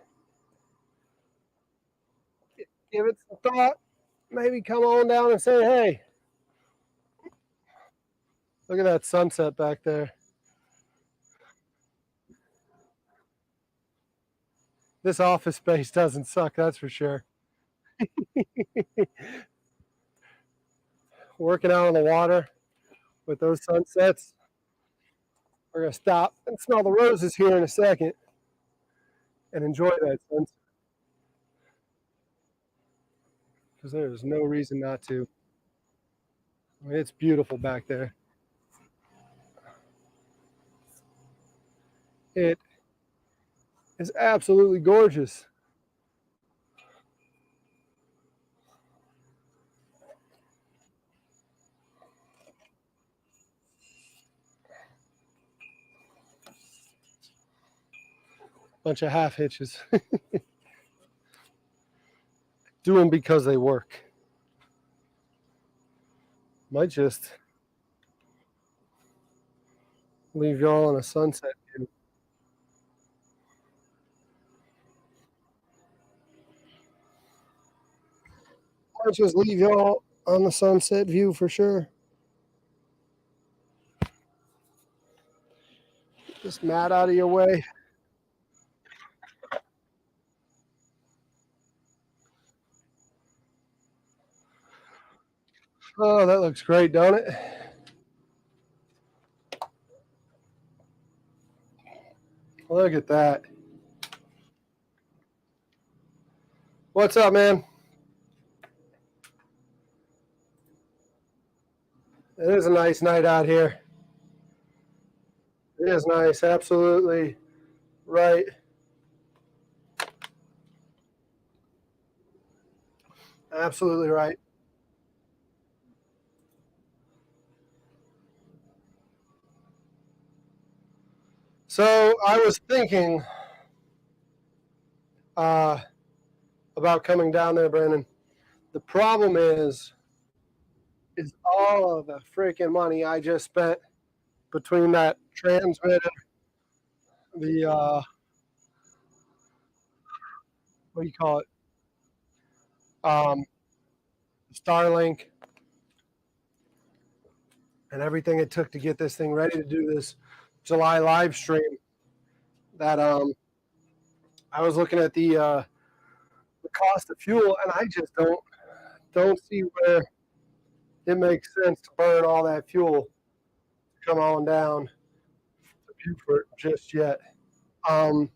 Speaker 1: Give it some thought. Maybe come on down and say, hey, look at that sunset back there. This office space doesn't suck, that's for sure. Working out on the water with those sunsets. We're going to stop and smell the roses here in a second and enjoy that sunset. Because there is no reason not to. I mean, it's beautiful back there. It is absolutely gorgeous. Bunch of half hitches. Do them because they work. Might just leave y'all on a sunset view. Might just leave y'all on the sunset view for sure. This mat out of your way. Oh, that looks great, don't it? Look at that. What's up, man? It is a nice night out here. It is nice, absolutely right. Absolutely right. So I was thinking uh, about coming down there, Brandon. The problem is all of the freaking money I just spent between that transmitter, the what do you call it, um, Starlink, and everything it took to get this thing ready to do this July live stream. That I was looking at the cost of fuel, and I just don't see where it makes sense to burn all that fuel to come on down to Beaufort just yet. Um,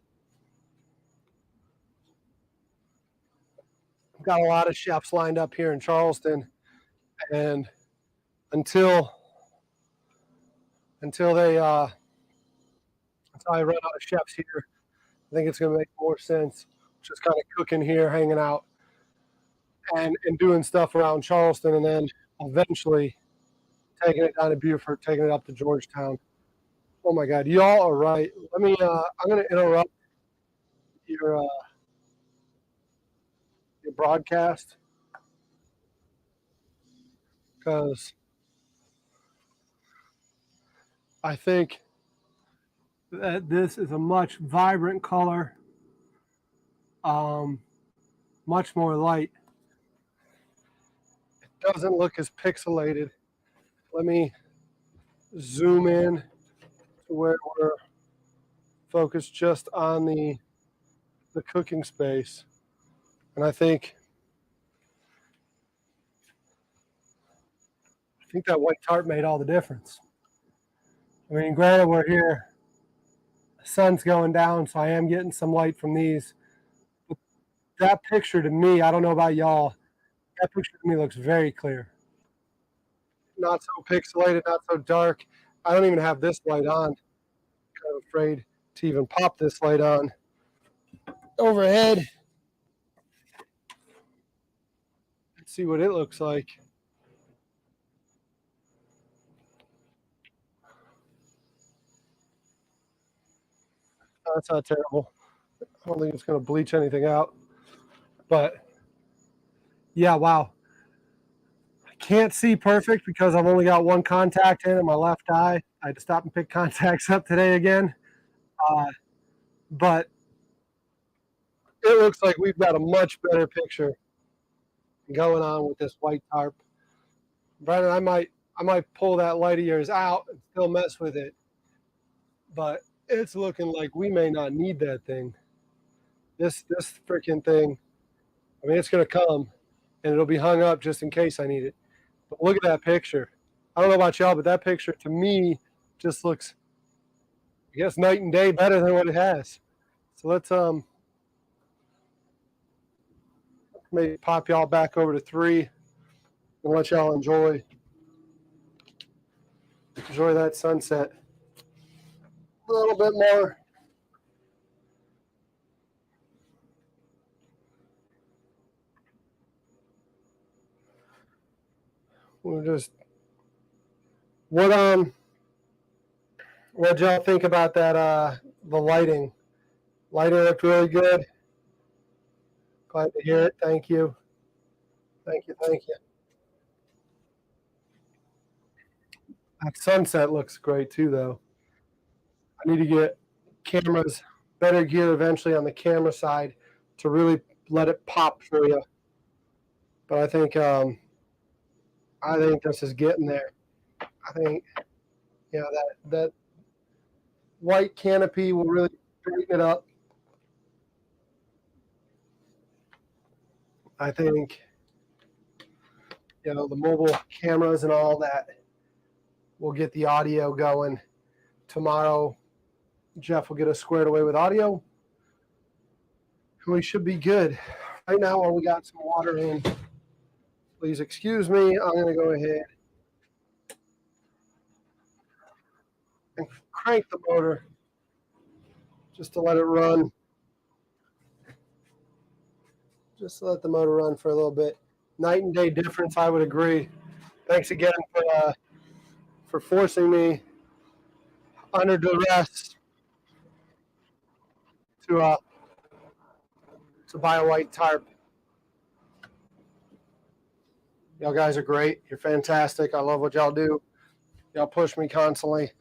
Speaker 1: I've got a lot of chefs lined up here in Charleston, and until until they until I run out of chefs here, I think it's going to make more sense just kind of cooking here, hanging out, and doing stuff around Charleston, and then eventually taking it down to Beaufort, taking it up to Georgetown. Oh my God, y'all are right. Let me. I'm going to interrupt your uh, your broadcast because I think that this is a much vibrant color, um, much more light. It doesn't look as pixelated. Let me zoom in to where we're focused just on the cooking space, and I think that white tarp made all the difference. I mean, granted, we're here, the sun's going down, so I am getting some light from these. But that picture to me, I don't know about y'all, that picture to me looks very clear. Not so pixelated, not so dark. I don't even have this light on. Kind of afraid to even pop this light on. Overhead, let's see what it looks like. Oh, that's not terrible. I don't think it's going to bleach anything out. But yeah, wow. I can't see perfect because I've only got one contact in my left eye. I had to stop and pick contacts up today again. Uh, but it looks like we've got a much better picture going on with this white tarp. Brandon, I might pull that light of yours out and still mess with it, but it's looking like we may not need that thing. This freaking thing. I mean, it's gonna come, and it'll be hung up just in case I need it. But look at that picture. I don't know about y'all, but that picture to me just looks, I guess, night and day better than what it has. So let's maybe pop y'all back over to 3 and let y'all enjoy that sunset a little bit more. We'll just what what y'all think about that the lighting? Lighting looked really good. Glad to hear it. Thank you. Thank you. Thank you. That sunset looks great too, though. I need to get cameras, better gear eventually on the camera side to really let it pop for you. But I think this is getting there. I think that white canopy will really brighten it up. I think the mobile cameras and all that will get the audio going. Tomorrow, Jeff will get us squared away with audio, and we should be good. Right now, while we got some water in, please excuse me. I'm going to go ahead and crank the motor just to let it run. Just to let the motor run for a little bit. Night and day difference, I would agree. Thanks again for forcing me under duress to uh, to buy a white tarp. Y'all guys are great. You're fantastic. I love what y'all do. Y'all push me constantly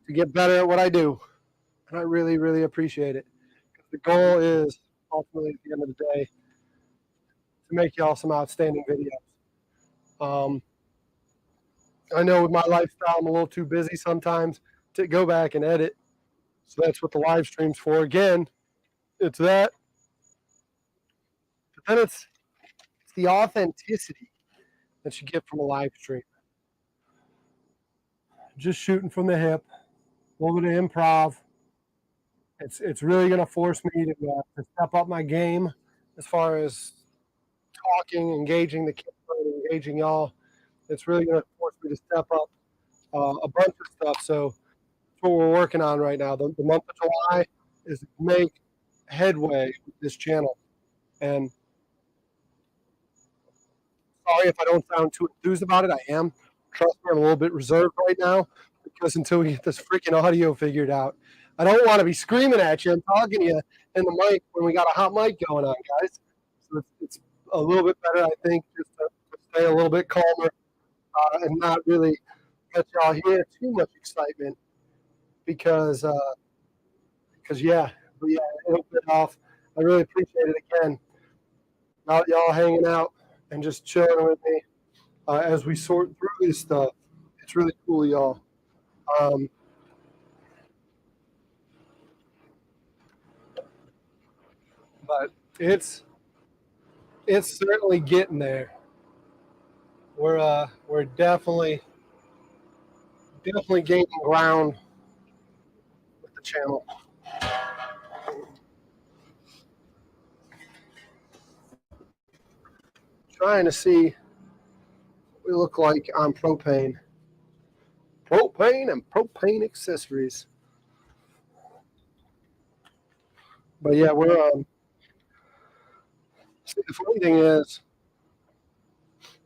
Speaker 1: to get better at what I do, and I really, really appreciate it. The goal is ultimately at the end of the day to make y'all some outstanding videos. I know with my lifestyle, I'm a little too busy sometimes to go back and edit. So that's what the live stream's for. Again, it's that, but then it's the authenticity that you get from a live stream. Just shooting from the hip, a little bit of improv. It's really going to force me to step up my game as far as talking, engaging the camera, engaging y'all. It's really going to force me to step up a bunch of stuff. So that's what we're working on right now. The month of July is to make headway with this channel. And sorry if I don't sound too enthused about it. I am. Trust me, I'm a little bit reserved right now because until we get this freaking audio figured out, I don't want to be screaming at you and talking to you in the mic when we got a hot mic going on, guys. So it's a little bit better, I think, just to stay a little bit calmer and not really let y'all hear too much excitement because yeah, it'll get off. I really appreciate it again. Y'all hanging out and just chilling with me as we sort through this stuff. It's really cool, y'all. But it's certainly getting there. We're definitely gaining ground with the channel. Trying to see what we look like on propane and propane accessories. But yeah, we're see, the funny thing is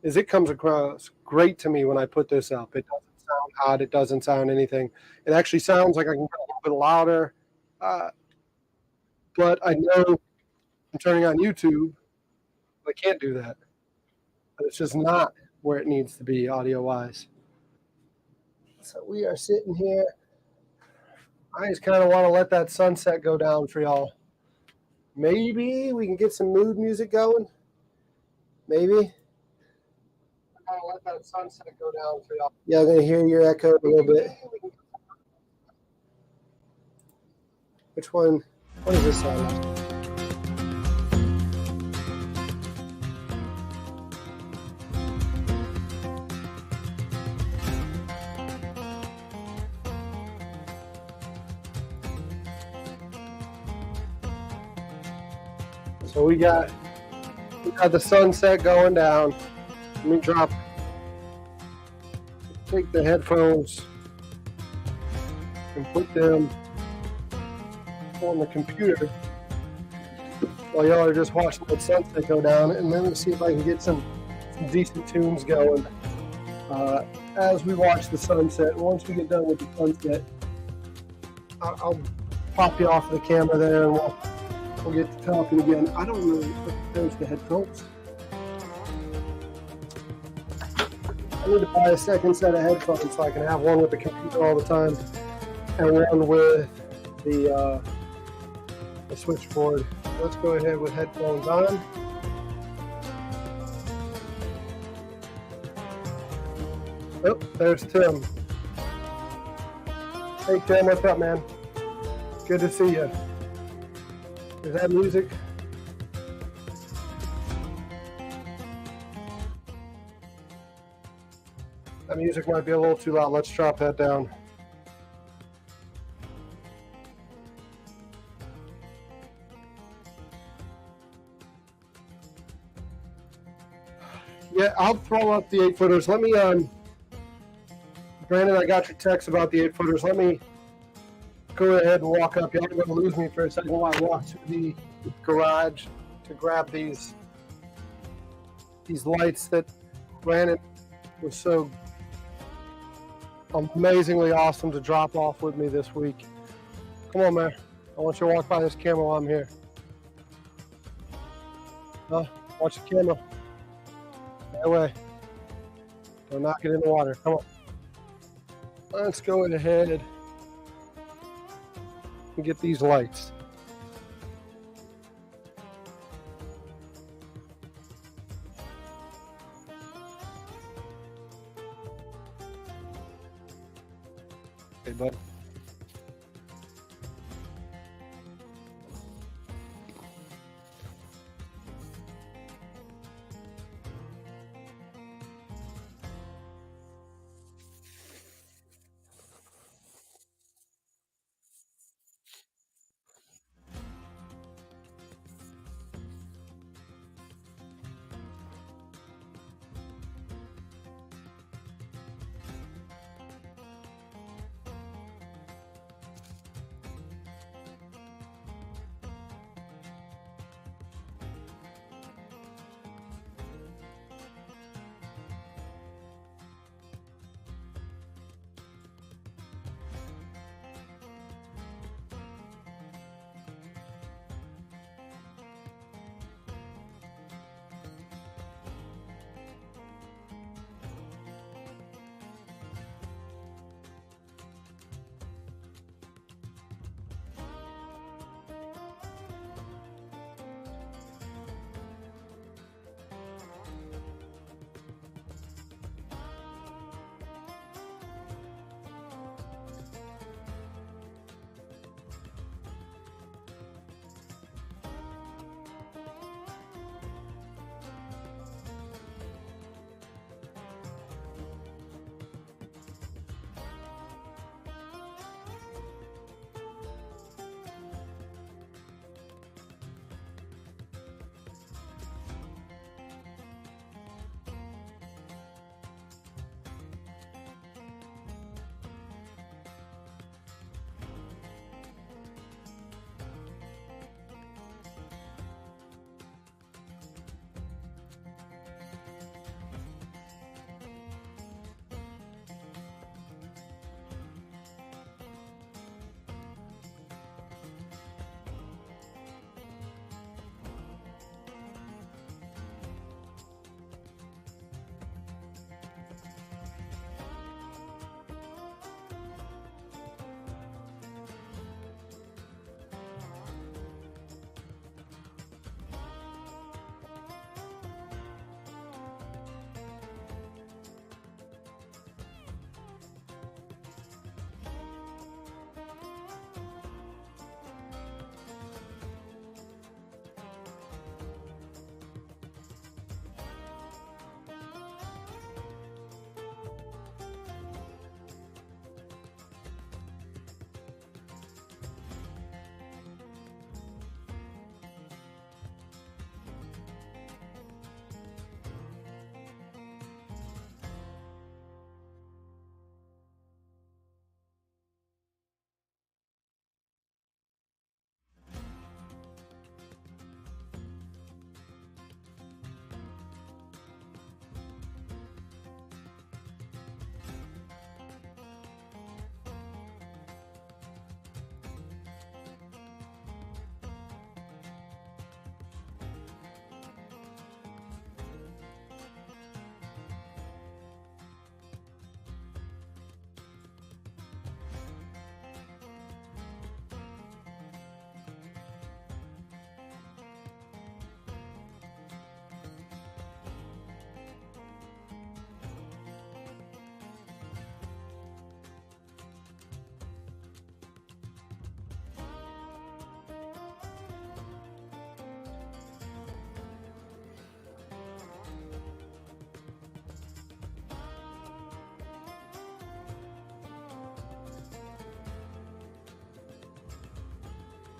Speaker 1: it comes across great to me when I put this up. It doesn't sound hot. It doesn't sound anything. It actually sounds like I can get a little bit louder. But I know I'm turning on YouTube. I can't do that. But it's just not where it needs to be audio-wise. So we are sitting here. I just kind of want to let that sunset go down for y'all. Maybe we can get some mood music going. Maybe. Kind of let that sunset go down for y'all. Yeah, I'm going to hear your echo a little bit. Which one? What is this sound? So we got the sunset going down. Let me take the headphones and put them on the computer while y'all are just watching the sunset go down, and then see if I can get some decent tunes going as we watch the sunset. And once we get done with the sunset, I'll pop you off the camera there and we'll get to talking again. I don't really put those to headphones. I need to buy a second set of headphones so I can have one with the computer all the time and one with the switchboard. Let's go ahead with headphones on. Oh, there's Tim. Hey Tim, what's up, man? Good to see you. Is that music? That music might be a little too loud. Let's drop that down. Yeah, I'll throw up the 8-footers. Let me, Brandon, I got your text about the 8-footers. Let me go ahead and walk up. Y'all are going to lose me for a second while I walk to the garage to grab these. these lights that Brandon was so amazingly awesome to drop off with me this week. Come on, man. I want you to walk by this camera while I'm here. Watch the camera. Stay away. Don't knock it in the water. Come on. Let's go ahead and get these lights. Hey, bud.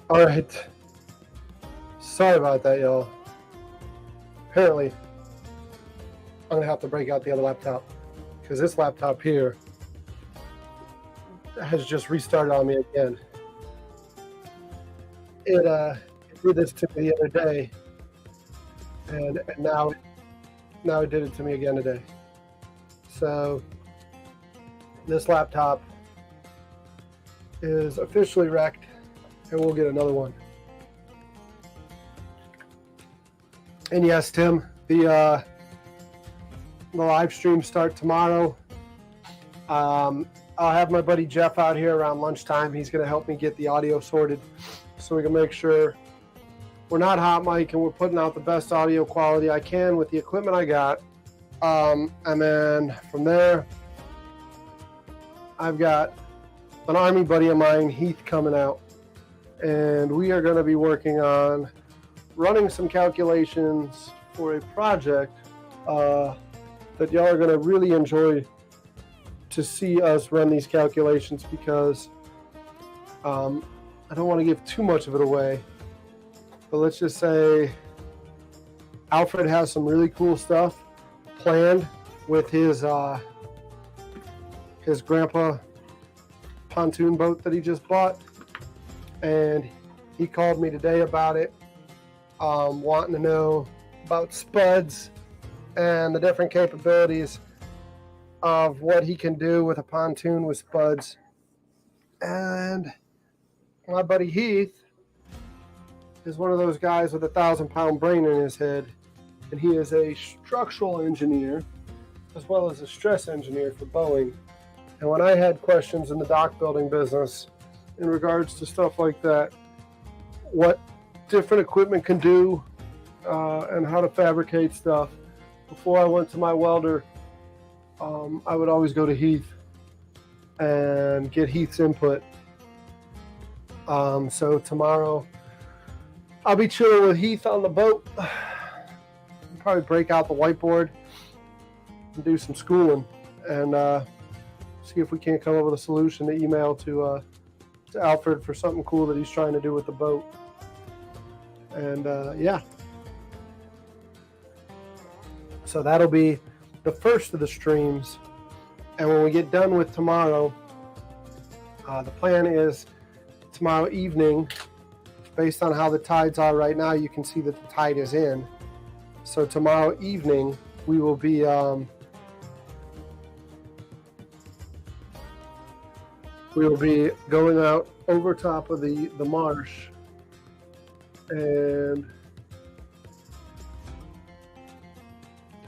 Speaker 1: All right. Sorry about that, y'all. Apparently, I'm gonna have to break out the other laptop because this laptop here has just restarted on me again. It did this to me the other day, and now Now it did it to me again today. So this laptop is officially wrecked, and we'll get another one. And yes, Tim, the live stream start tomorrow. I'll have my buddy Jeff out here around lunchtime. He's going to help me get the audio sorted so we can make sure we're not hot mic and we're putting out the best audio quality I can with the equipment I got. And then from there, I've got an Army buddy of mine, Heath, coming out. And we are going to be working on running some calculations for a project that y'all are going to really enjoy to see us run these calculations, because I don't want to give too much of it away. But let's just say Alfred has some really cool stuff planned with his grandpa pontoon boat that he just bought, and he called me today about it, wanting to know about spuds and the different capabilities of what he can do with a pontoon with spuds. And my buddy Heath is one of those guys with 1,000-pound brain in his head, and he is a structural engineer as well as a stress engineer for Boeing. And when I had questions in the dock building business in regards to stuff like that, what different equipment can do and how to fabricate stuff, before I went to my welder, I would always go to Heath and get Heath's input. So tomorrow I'll be chilling with Heath on the boat. I'll probably break out the whiteboard and do some schooling and see if we can't come up with a solution to email to Alfred for something cool that he's trying to do with the boat. And yeah. So that'll be the first of the streams. And when we get done with tomorrow, the plan is tomorrow evening, based on how the tides are right now, you can see that the tide is in. So tomorrow evening, we will be going out over top of the marsh and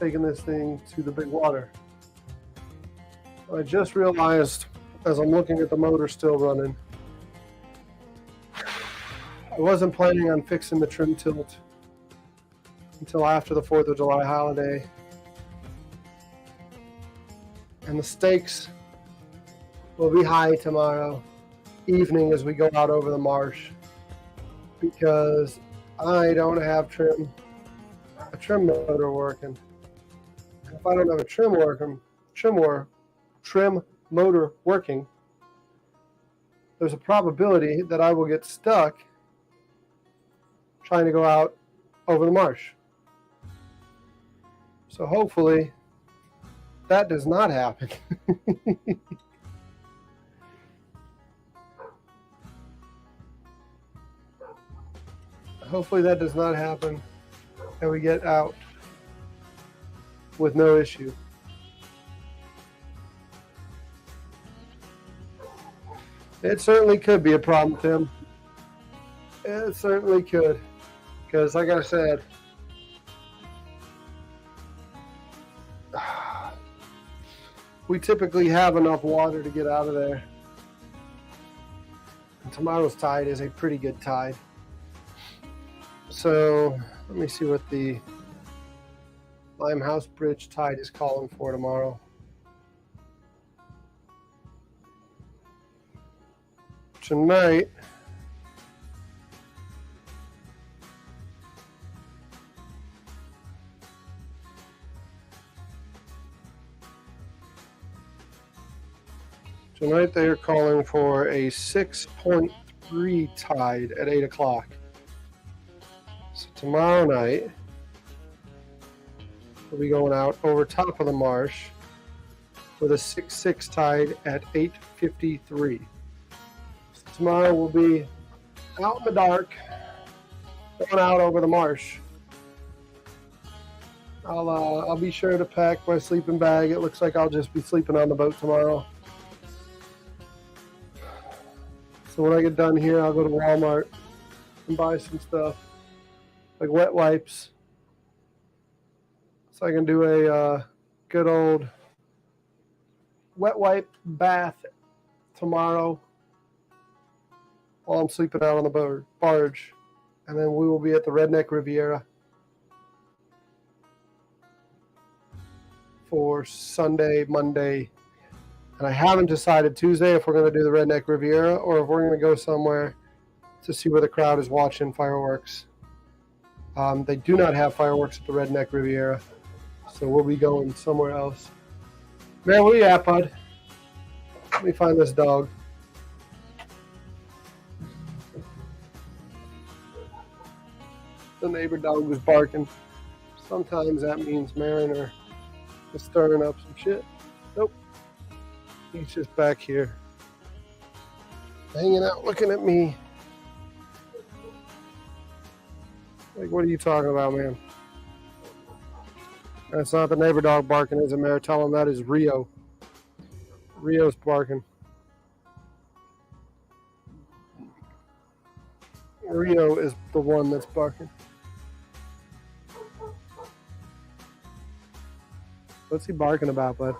Speaker 1: taking this thing to the big water. I just realized, as I'm looking at the motor still running, I wasn't planning on fixing the trim tilt until after the 4th of July holiday. And the stakes will be high tomorrow evening as we go out over the marsh, because I don't have a trim motor working. And if I don't have a trim motor working, there's a probability that I will get stuck trying to go out over the marsh. So hopefully that does not happen. Hopefully that does not happen and we get out with no issue. It certainly could be a problem, Tim. It certainly could. Because like I said, we typically have enough water to get out of there. And tomorrow's tide is a pretty good tide. So let me see what the Limehouse Bridge tide is calling for tomorrow. Tonight, they are calling for a 6.3 tide at 8 o'clock. So tomorrow night, we'll be going out over top of the marsh with a 6.6 tide at 8:53. So tomorrow we'll be out in the dark, going out over the marsh I'll be sure to pack my sleeping bag. It looks like I'll just be sleeping on the boat tomorrow. So when I get done here, I'll go to Walmart and buy some stuff like wet wipes, so I can do a good old wet wipe bath tomorrow while I'm sleeping out on the barge. And then we will be at the Redneck Riviera for Sunday, Monday. And I haven't decided Tuesday if we're going to do the Redneck Riviera or if we're going to go somewhere to see where the crowd is watching fireworks. They do not have fireworks at the Redneck Riviera, so we'll be going somewhere else. Man, where you at, bud? Let me find this dog. The neighbor dog was barking. Sometimes that means Mariner is stirring up some shit. Nope. He's just back here, hanging out, looking at me. Like, what are you talking about, man? That's not the neighbor dog barking, is it, Mayor? Tell him that is Rio. Rio's barking. Rio is the one that's barking. What's he barking about, bud?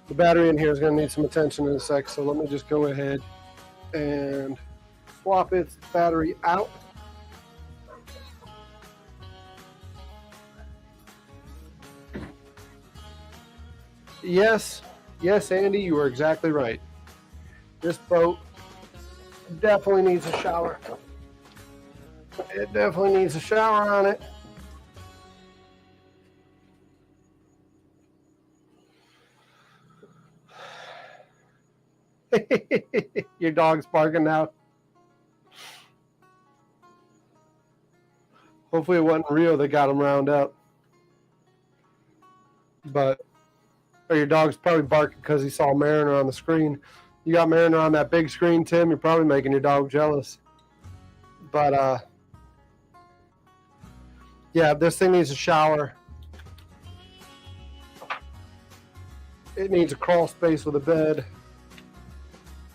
Speaker 1: The battery in here is going to need some attention in a sec, so let me just go ahead and swap its battery out. Yes, Andy, you are exactly right. This boat definitely needs a shower. It definitely needs a shower on it. Your dog's barking now. Hopefully it wasn't Rio that got him round up. But or your dog's probably barking because he saw Mariner on the screen. You got Mariner on that big screen, Tim. You're probably making your dog jealous. But yeah, this thing needs a shower. It needs a crawl space with a bed.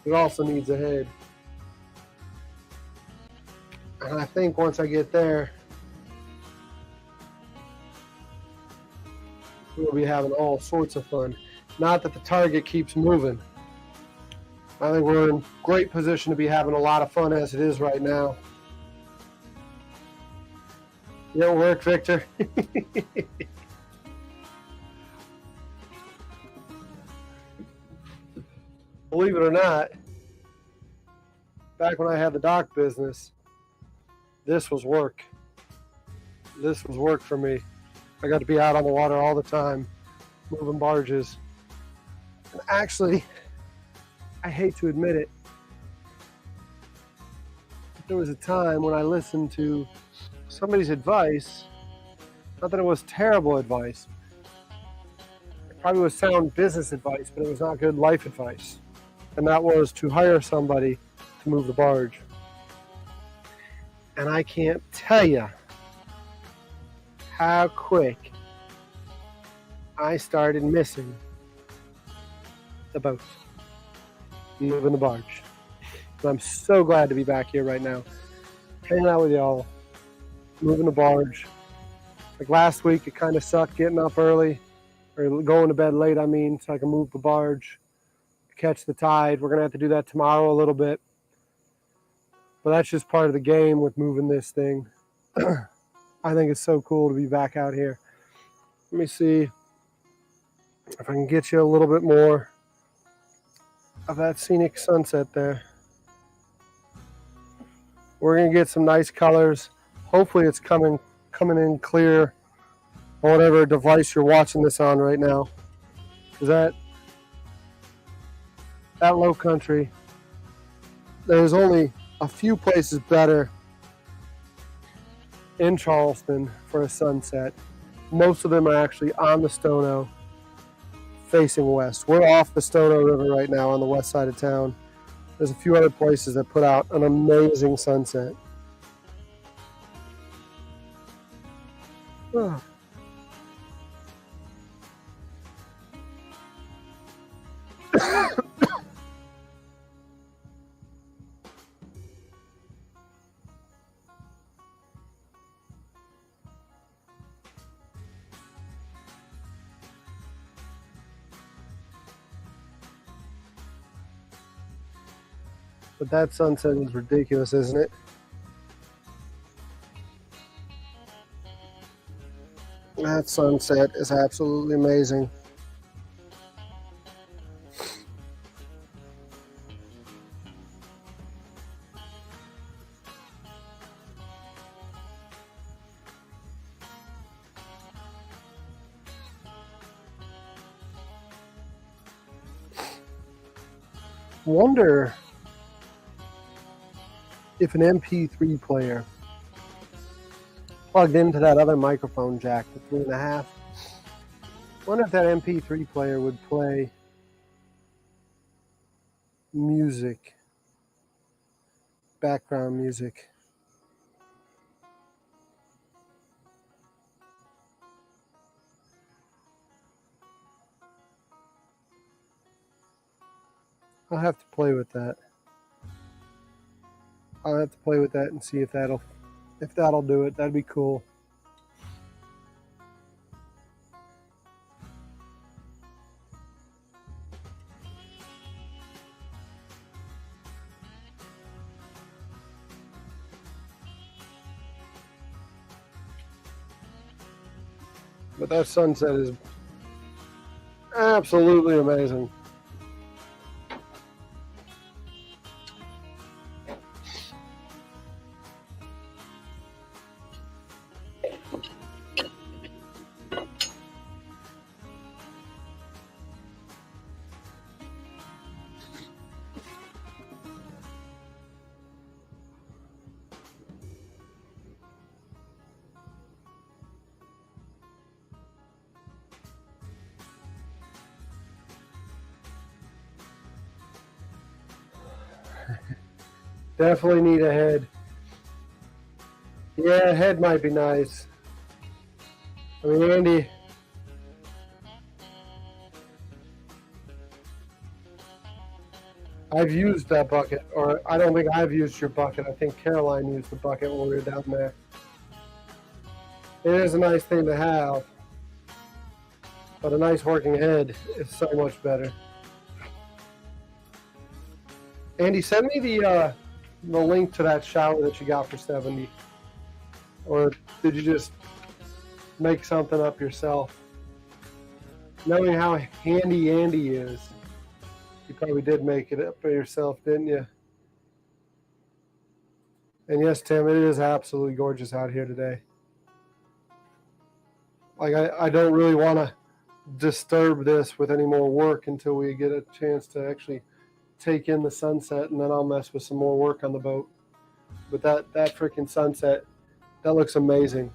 Speaker 1: It also needs a head. And I think once I get there, we'll be having all sorts of fun. Not that the target keeps moving. I think we're in great position to be having a lot of fun as it is right now. It'll work, Victor. Believe it or not, back when I had the dock business, this was work. This was work for me. I got to be out on the water all the time, moving barges. And actually, I hate to admit it, but there was a time when I listened to somebody's advice. Not that it was terrible advice. It probably was sound business advice, but it was not good life advice. And that was to hire somebody to move the barge. And I can't tell you how quick I started missing the boat, moving the barge. And I'm so glad to be back here right now, hanging out with y'all, moving the barge. Like last week, it kind of sucked getting up early, or going to bed late, I mean, so I can move the barge, catch the tide. We're going to have to do that tomorrow a little bit. But that's just part of the game with moving this thing. I think it's so cool to be back out here. Let me see if I can get you a little bit more of that scenic sunset there. We're going to get some nice colors. Hopefully it's coming in clear on whatever device you're watching this on right now. Because that low country, there's only a few places better in Charleston for a sunset. Most of them are actually on the Stono, facing west. We're off the Stono River right now on the west side of town. There's a few other places that put out an amazing sunset. Oh. But that sunset is ridiculous, isn't it? That sunset is absolutely amazing. Wonder if an MP3 player plugged into that other microphone jack, the 3.5. Wonder if that MP3 player would play music, background music. I'll have to play with that. I'll have to play with that and see if that'll do it. That'd be cool. But that sunset is absolutely amazing. Definitely need a head. Yeah, a head might be nice. I mean, Andy, I've used that bucket, or I don't think I've used your bucket. I think Caroline used the bucket when we were down there. It is a nice thing to have, but a nice working head is so much better. Andy, send me the link to that shower that you got for 70, or did you just make something up yourself? Knowing how handy Andy is, you probably did make it up for yourself, didn't you? And yes, Tim, it is absolutely gorgeous out here today. Like, I don't really want to disturb this with any more work until we get a chance to actually take in the sunset, and then I'll mess with some more work on the boat. But that freaking sunset, that looks amazing.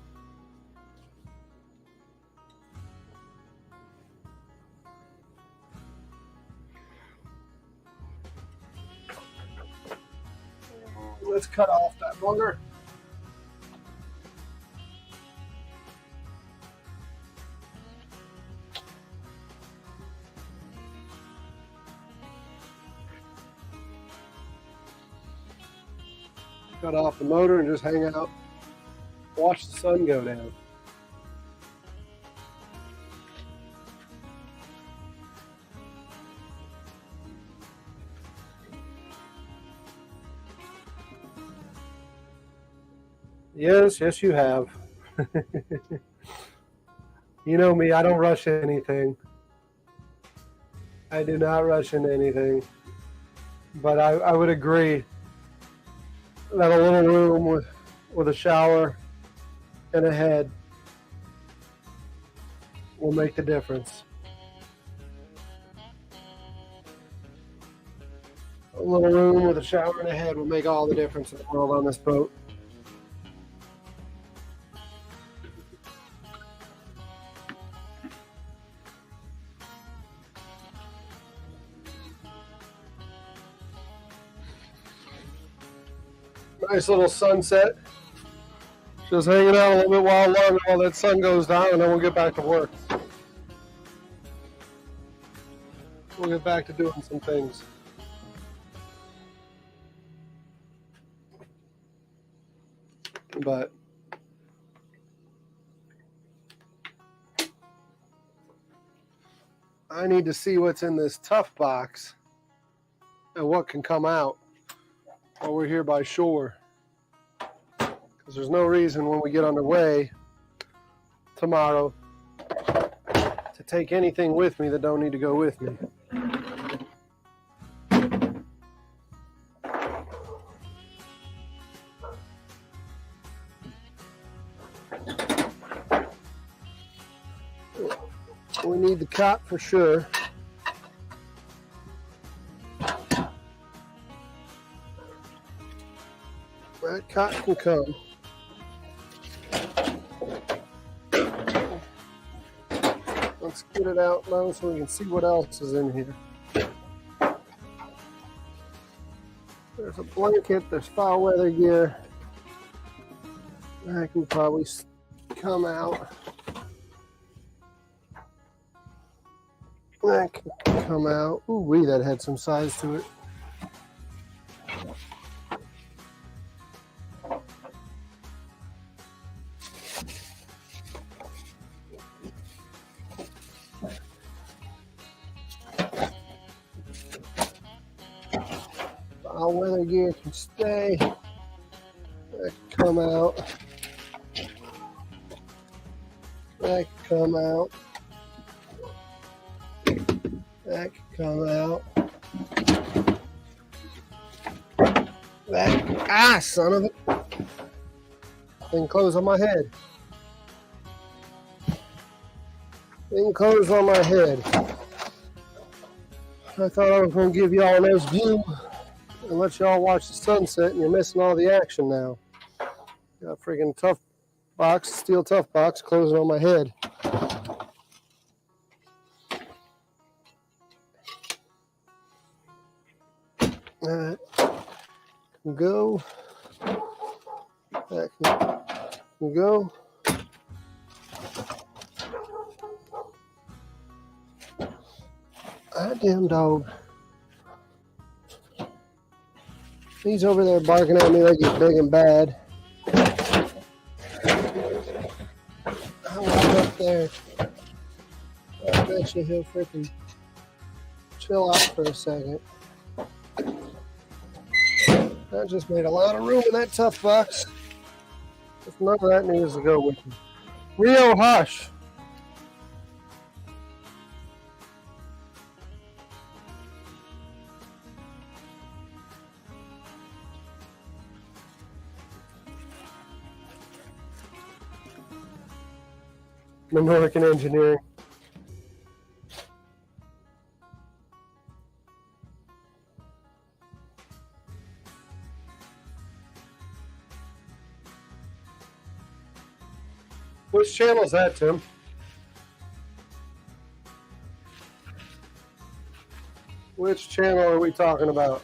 Speaker 1: Let's cut off that booger. Cut off the motor and just hang out, watch the sun go down. Yes, you have. You know me, I don't rush anything. I do not rush into anything. But I would agree that a little room with a shower and a head will make the difference. A little room with a shower and a head will make all the difference in the world on this boat. Nice little sunset. Just hanging out a little bit while longer while that sun goes down, and then we'll get back to work. We'll get back to doing some things. But I need to see what's in this tough box and what can come out while we're here by shore. Because there's no reason when we get underway tomorrow to take anything with me that don't need to go with me. We need the cot for sure. That cot can come. Let's get it out now so we can see what else is in here. There's a blanket, there's foul weather gear. That can probably come out. That can come out. Ooh wee, that had some size to it. All weather gear can stay. That can come out. That can come out. That can come out. That, son of a. Thing closed on my head. Thing closed on my head. I thought I was going to give y'all a nice view and let y'all watch the sunset, and you're missing all the action now. Got a freaking tough box, steel tough box, closing on my head. That can go. That can go. That damn dog. He's over there barking at me like he's big and bad. I walk up there. I bet you he'll freaking chill out for a second. I just made a lot of room in that tough box. If none of that needs to go with me. Rio, hush. American Engineering. Which channel is that, Tim? Which channel are we talking about?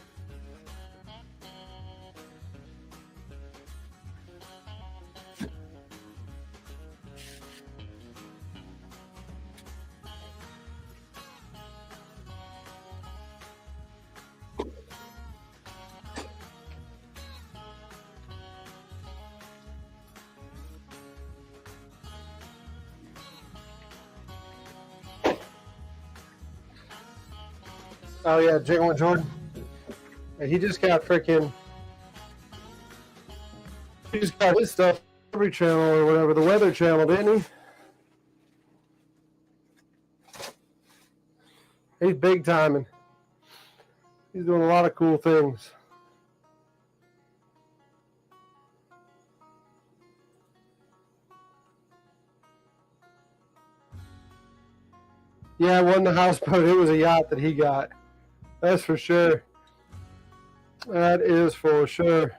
Speaker 1: Oh yeah, Jiggling with Jordan. Yeah, he just got freaking. He just got his stuff every channel or whatever, the Weather Channel, didn't he? He's big timing. He's doing a lot of cool things. Yeah, it wasn't a houseboat. It was a yacht that he got. That's for sure. That is for sure.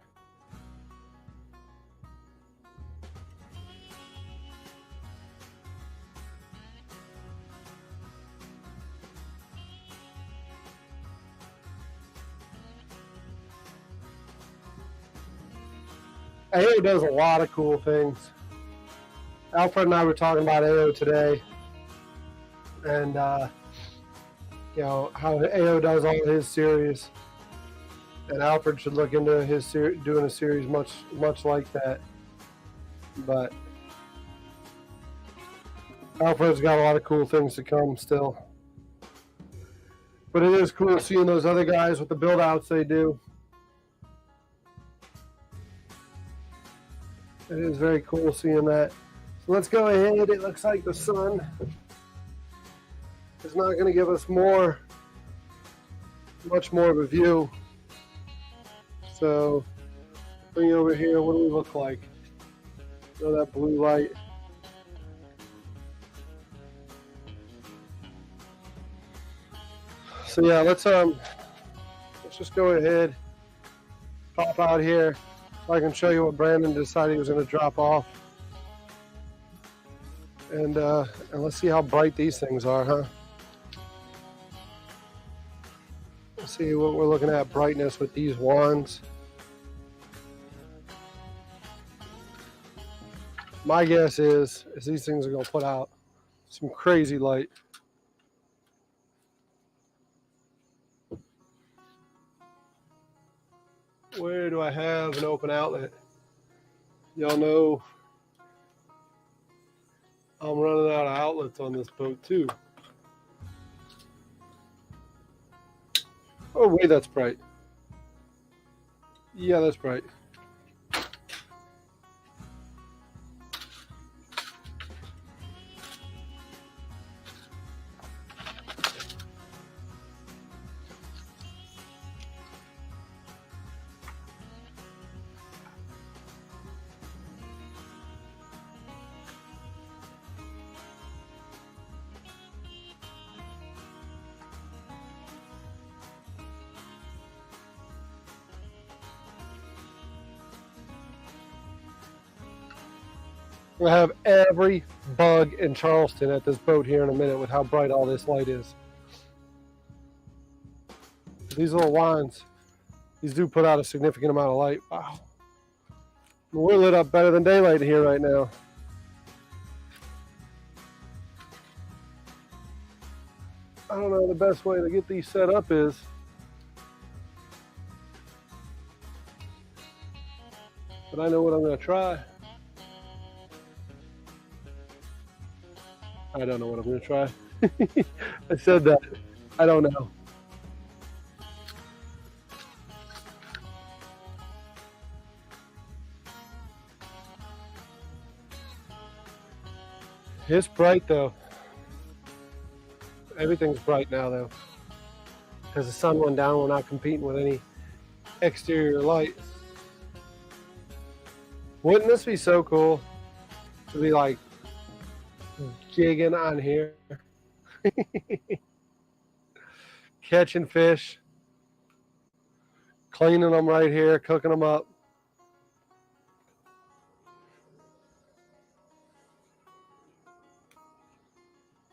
Speaker 1: AO does a lot of cool things. Alfred and I were talking about AO today, and you know how AO does all his series, and Alfred should look into his doing a series much like that. But Alfred's got a lot of cool things to come still. But it is cool seeing those other guys with the build outs they do. It is very cool seeing that. So let's go ahead. It looks like the sun is not going to give us much more of a view. So bring it over here. What do we look like? Oh, that blue light. So yeah, let's just go ahead, pop out here, so I can show you what Brandon decided he was going to drop off, and let's see how bright these things are, huh? Let's see what we're looking at brightness with these wands. My guess is these things are going to put out some crazy light. Where do I have an open outlet? Y'all know I'm running out of outlets on this boat too. Oh wait, that's bright. Yeah, that's bright. We'll have every bug in Charleston at this boat here in a minute with how bright all this light is. These little lines, these do put out a significant amount of light. Wow. We're lit up better than daylight here right now. I don't know the best way to get these set up is. But I know what I'm going to try. I don't know what I'm going to try. I said that. I don't know. It's bright though. Everything's bright now though. Because the sun went down, we're not competing with any exterior light. Wouldn't this be so cool to be like gigging on here? Catching fish, cleaning them right here, cooking them up.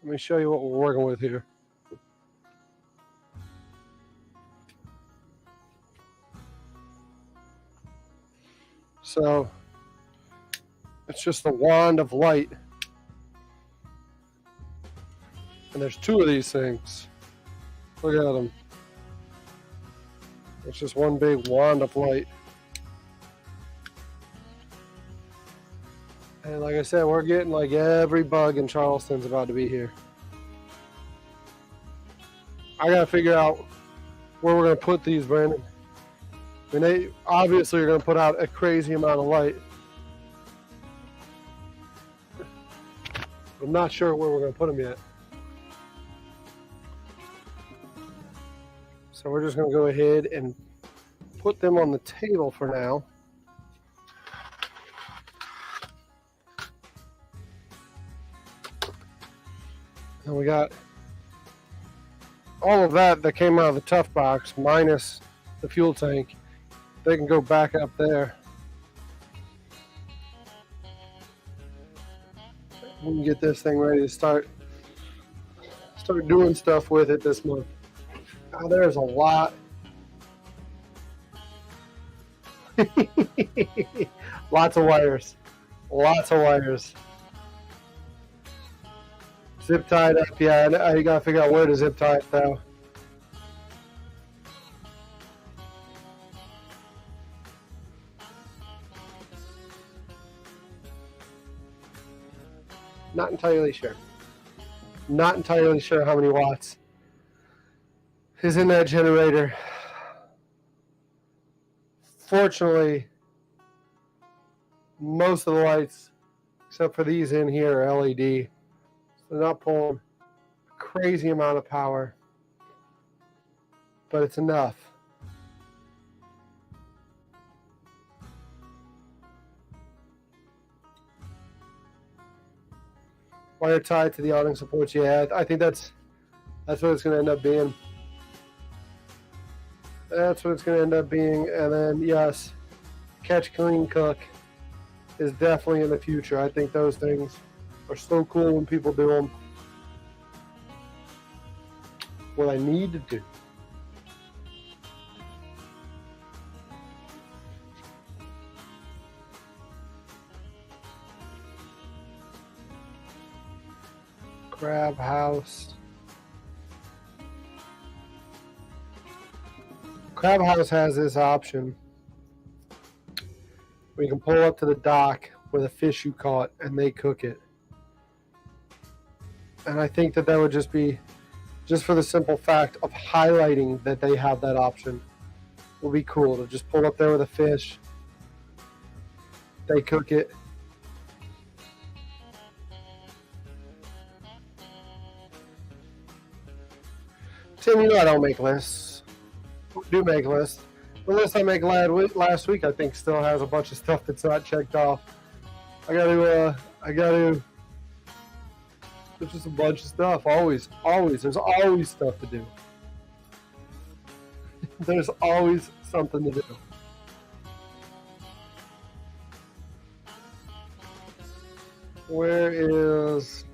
Speaker 1: Let me show you what we're working with here. So it's just the wand of light. And there's two of these things. Look at them. It's just one big wand of light. And like I said, we're getting like every bug in Charleston's about to be here. I gotta figure out where we're gonna put these, Brandon. I mean, they obviously are gonna put out a crazy amount of light. I'm not sure where we're gonna put them yet. So we're just going to go ahead and put them on the table for now. And we got all of that came out of the tough box minus the fuel tank. They can go back up there. We can get this thing ready to start doing stuff with it this month. Oh, there's a lot. Lots of wires. Lots of wires. Zip tied up, yeah. You gotta figure out where to zip tie it though. Not entirely sure. Not entirely sure how many watts is in that generator. Fortunately, most of the lights, except for these in here, are LED. So they're not pulling a crazy amount of power, but it's enough. Wire tied to the awning supports, yeah. I think that's what it's going to end up being. That's what it's going to end up being. And then, yes, catch, clean, cook is definitely in the future. I think those things are so cool when people do them. What I need to do. Crab House. Crab House has this option where you can pull up to the dock with a fish you caught and they cook it. And I think that would just be, just for the simple fact of highlighting that they have that option, will be cool to just pull up there with a fish. They cook it. Tim, you know I don't make lists. I do make lists. The list I make last week, I think, still has a bunch of stuff that's not checked off. I gotta. There's just a bunch of stuff. Always. There's always stuff to do. There's always something to do. Where is...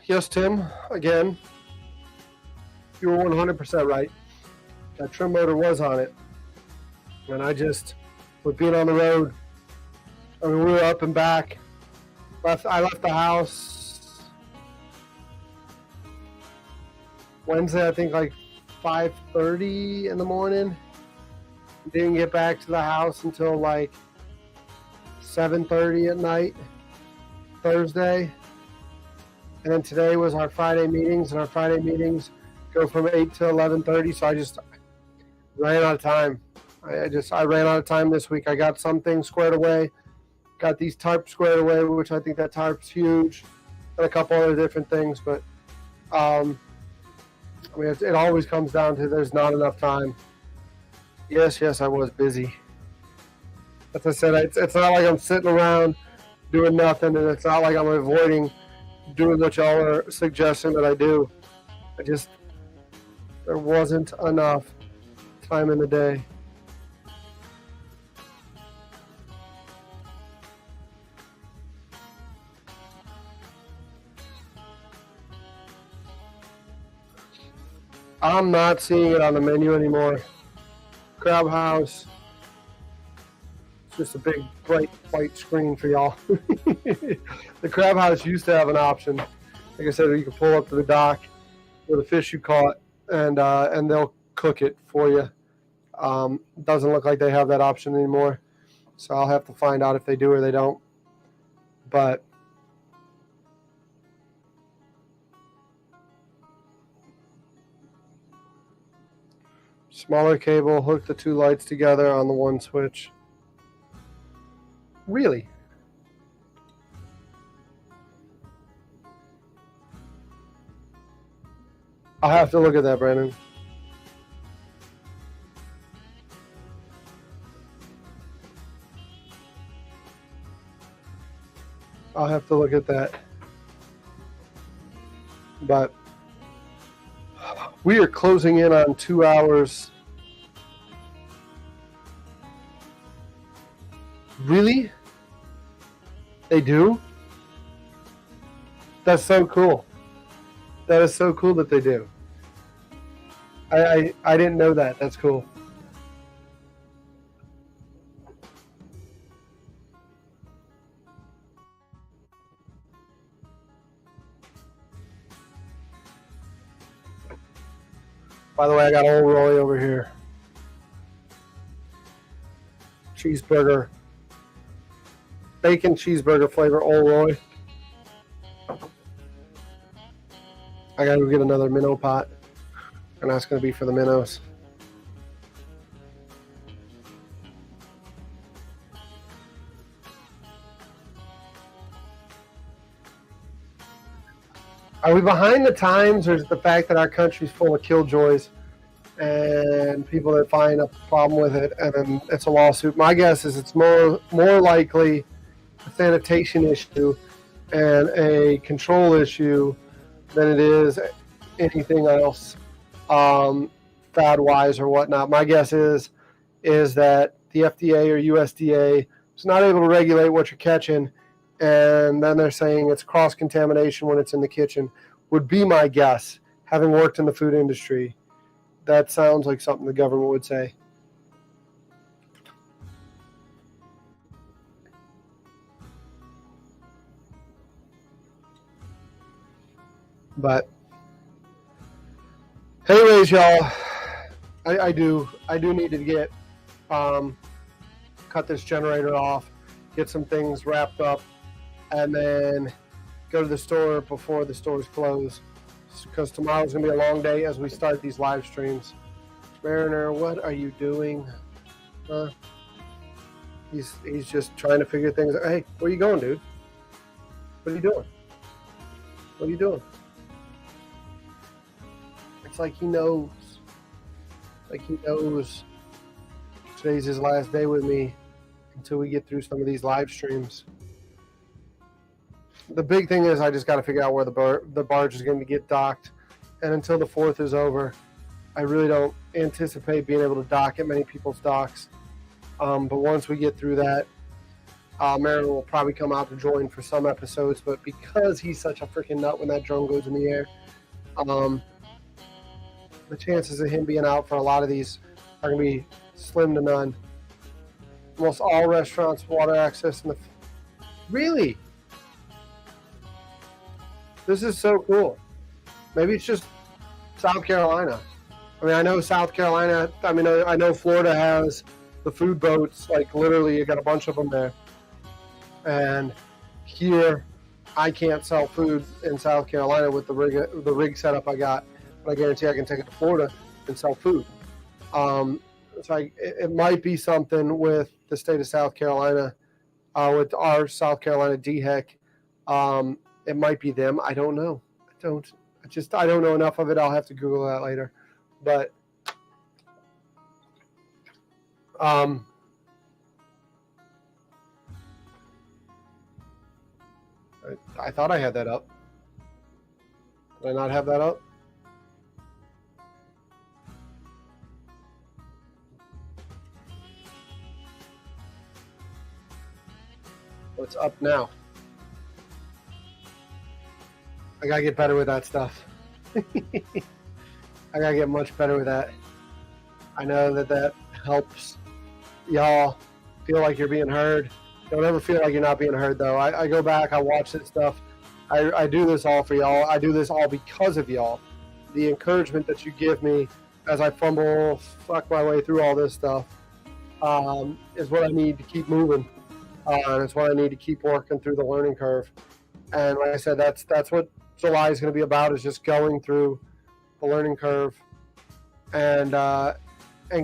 Speaker 1: Yes, Tim. Again, you were 100% right. That trim motor was on it. And I just, with being on the road, I mean, we were up and back. I left the house Wednesday, I think, like 5:30 in the morning. Didn't get back to the house until like 7:30 at night, Thursday. And then today was our Friday meetings, and our Friday meetings go from 8 to 11:30. So I just ran out of time. I ran out of time this week. I got some things squared away, got these tarps squared away, which I think that tarp's huge, and a couple other different things. But I mean, it always comes down to there's not enough time. Yes, I was busy. As I said, it's not like I'm sitting around doing nothing, and it's not like I'm avoiding doing what y'all are suggesting that I do. There wasn't enough time in the day. I'm not seeing it on the menu anymore. Crab House. It's just a big, bright, white screen for y'all. The Crab House used to have an option. Like I said, you can pull up to the dock with a fish you caught, and they'll cook it for you. Doesn't look like they have that option anymore, so I'll have to find out if they do or they don't. But smaller cable, hook the two lights together on the one switch. Really? I'll have to look at that, Brandon. I'll have to look at that. But we are closing in on 2 hours. Really? They do? That's so cool. That is so cool that they do. I didn't know that. That's cool. By the way, I got Old Roy over here. Cheeseburger. Bacon cheeseburger flavor Old Roy. I gotta go get another minnow pot. And that's gonna be for the minnows. Are we behind the times, or is it the fact that our country's full of killjoys and people that find a problem with it and then it's a lawsuit? My guess is it's more likely a sanitation issue and a control issue than it is anything else, fad-wise or whatnot. My guess is that the FDA or USDA is not able to regulate what you're catching, and then they're saying it's cross-contamination when it's in the kitchen, would be my guess, having worked in the food industry. That sounds like something the government would say. But anyways, y'all, I do need to get cut this generator off, get some things wrapped up, and then go to the store before the stores close, because tomorrow's gonna be a long day as we start these live streams. Mariner, what are you doing? He's just trying to figure things out. Hey, where are you going, dude? What are you doing? What are you doing? It's like he knows. Like he knows today's his last day with me until we get through some of these live streams. The big thing is I just got to figure out where the barge is going to get docked. And until the 4th is over, I really don't anticipate being able to dock at many people's docks. But once we get through that, Mariner will probably come out to join for some episodes. But because he's such a freaking nut when that drone goes in the air, the chances of him being out for a lot of these are going to be slim to none. Almost all restaurants, water access in the... Really? This is so cool. Maybe it's just South Carolina. I mean, I know South Carolina, I know Florida has the food boats, like literally you got a bunch of them there. And here, I can't sell food in South Carolina with the rig setup I got. But I guarantee I can take it to Florida and sell food. It might be something with the state of South Carolina, with our South Carolina DHEC. It might be them. I don't know. I don't know enough of it. I'll have to Google that later. But I thought I had that up. Did I not have that up? What's up now? I gotta get better with that stuff. I gotta get much better with that. I know that helps y'all feel like you're being heard. Don't ever feel like you're not being heard, though. I go back, I watch this stuff. I do this all for y'all. I do this all because of y'all. The encouragement that you give me as I fuck my way through all this stuff, is what I need to keep moving. And it's what I need to keep working through the learning curve. And like I said, that's what July is going to be about, is just going through the learning curve and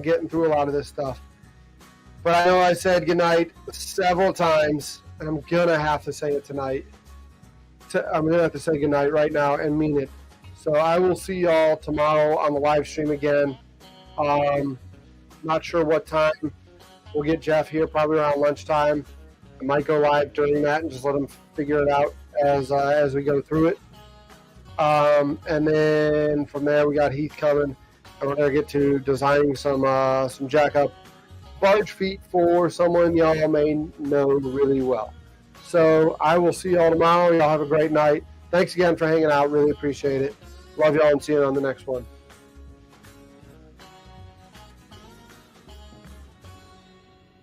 Speaker 1: getting through a lot of this stuff. But I know I said goodnight several times, and I'm going to have to say it tonight. I'm going to have to say goodnight right now and mean it. So I will see y'all tomorrow on the live stream again. Not sure what time. We'll get Jeff here probably around lunchtime. I might go live during that and just let them figure it out as we go through it. And then from there, we got Heath coming, and we're gonna get to designing some jack up barge feet for someone y'all may know really well. So I will see y'all tomorrow. Y'all have a great night. Thanks again for hanging out. Really appreciate it. Love y'all and see you on the next one.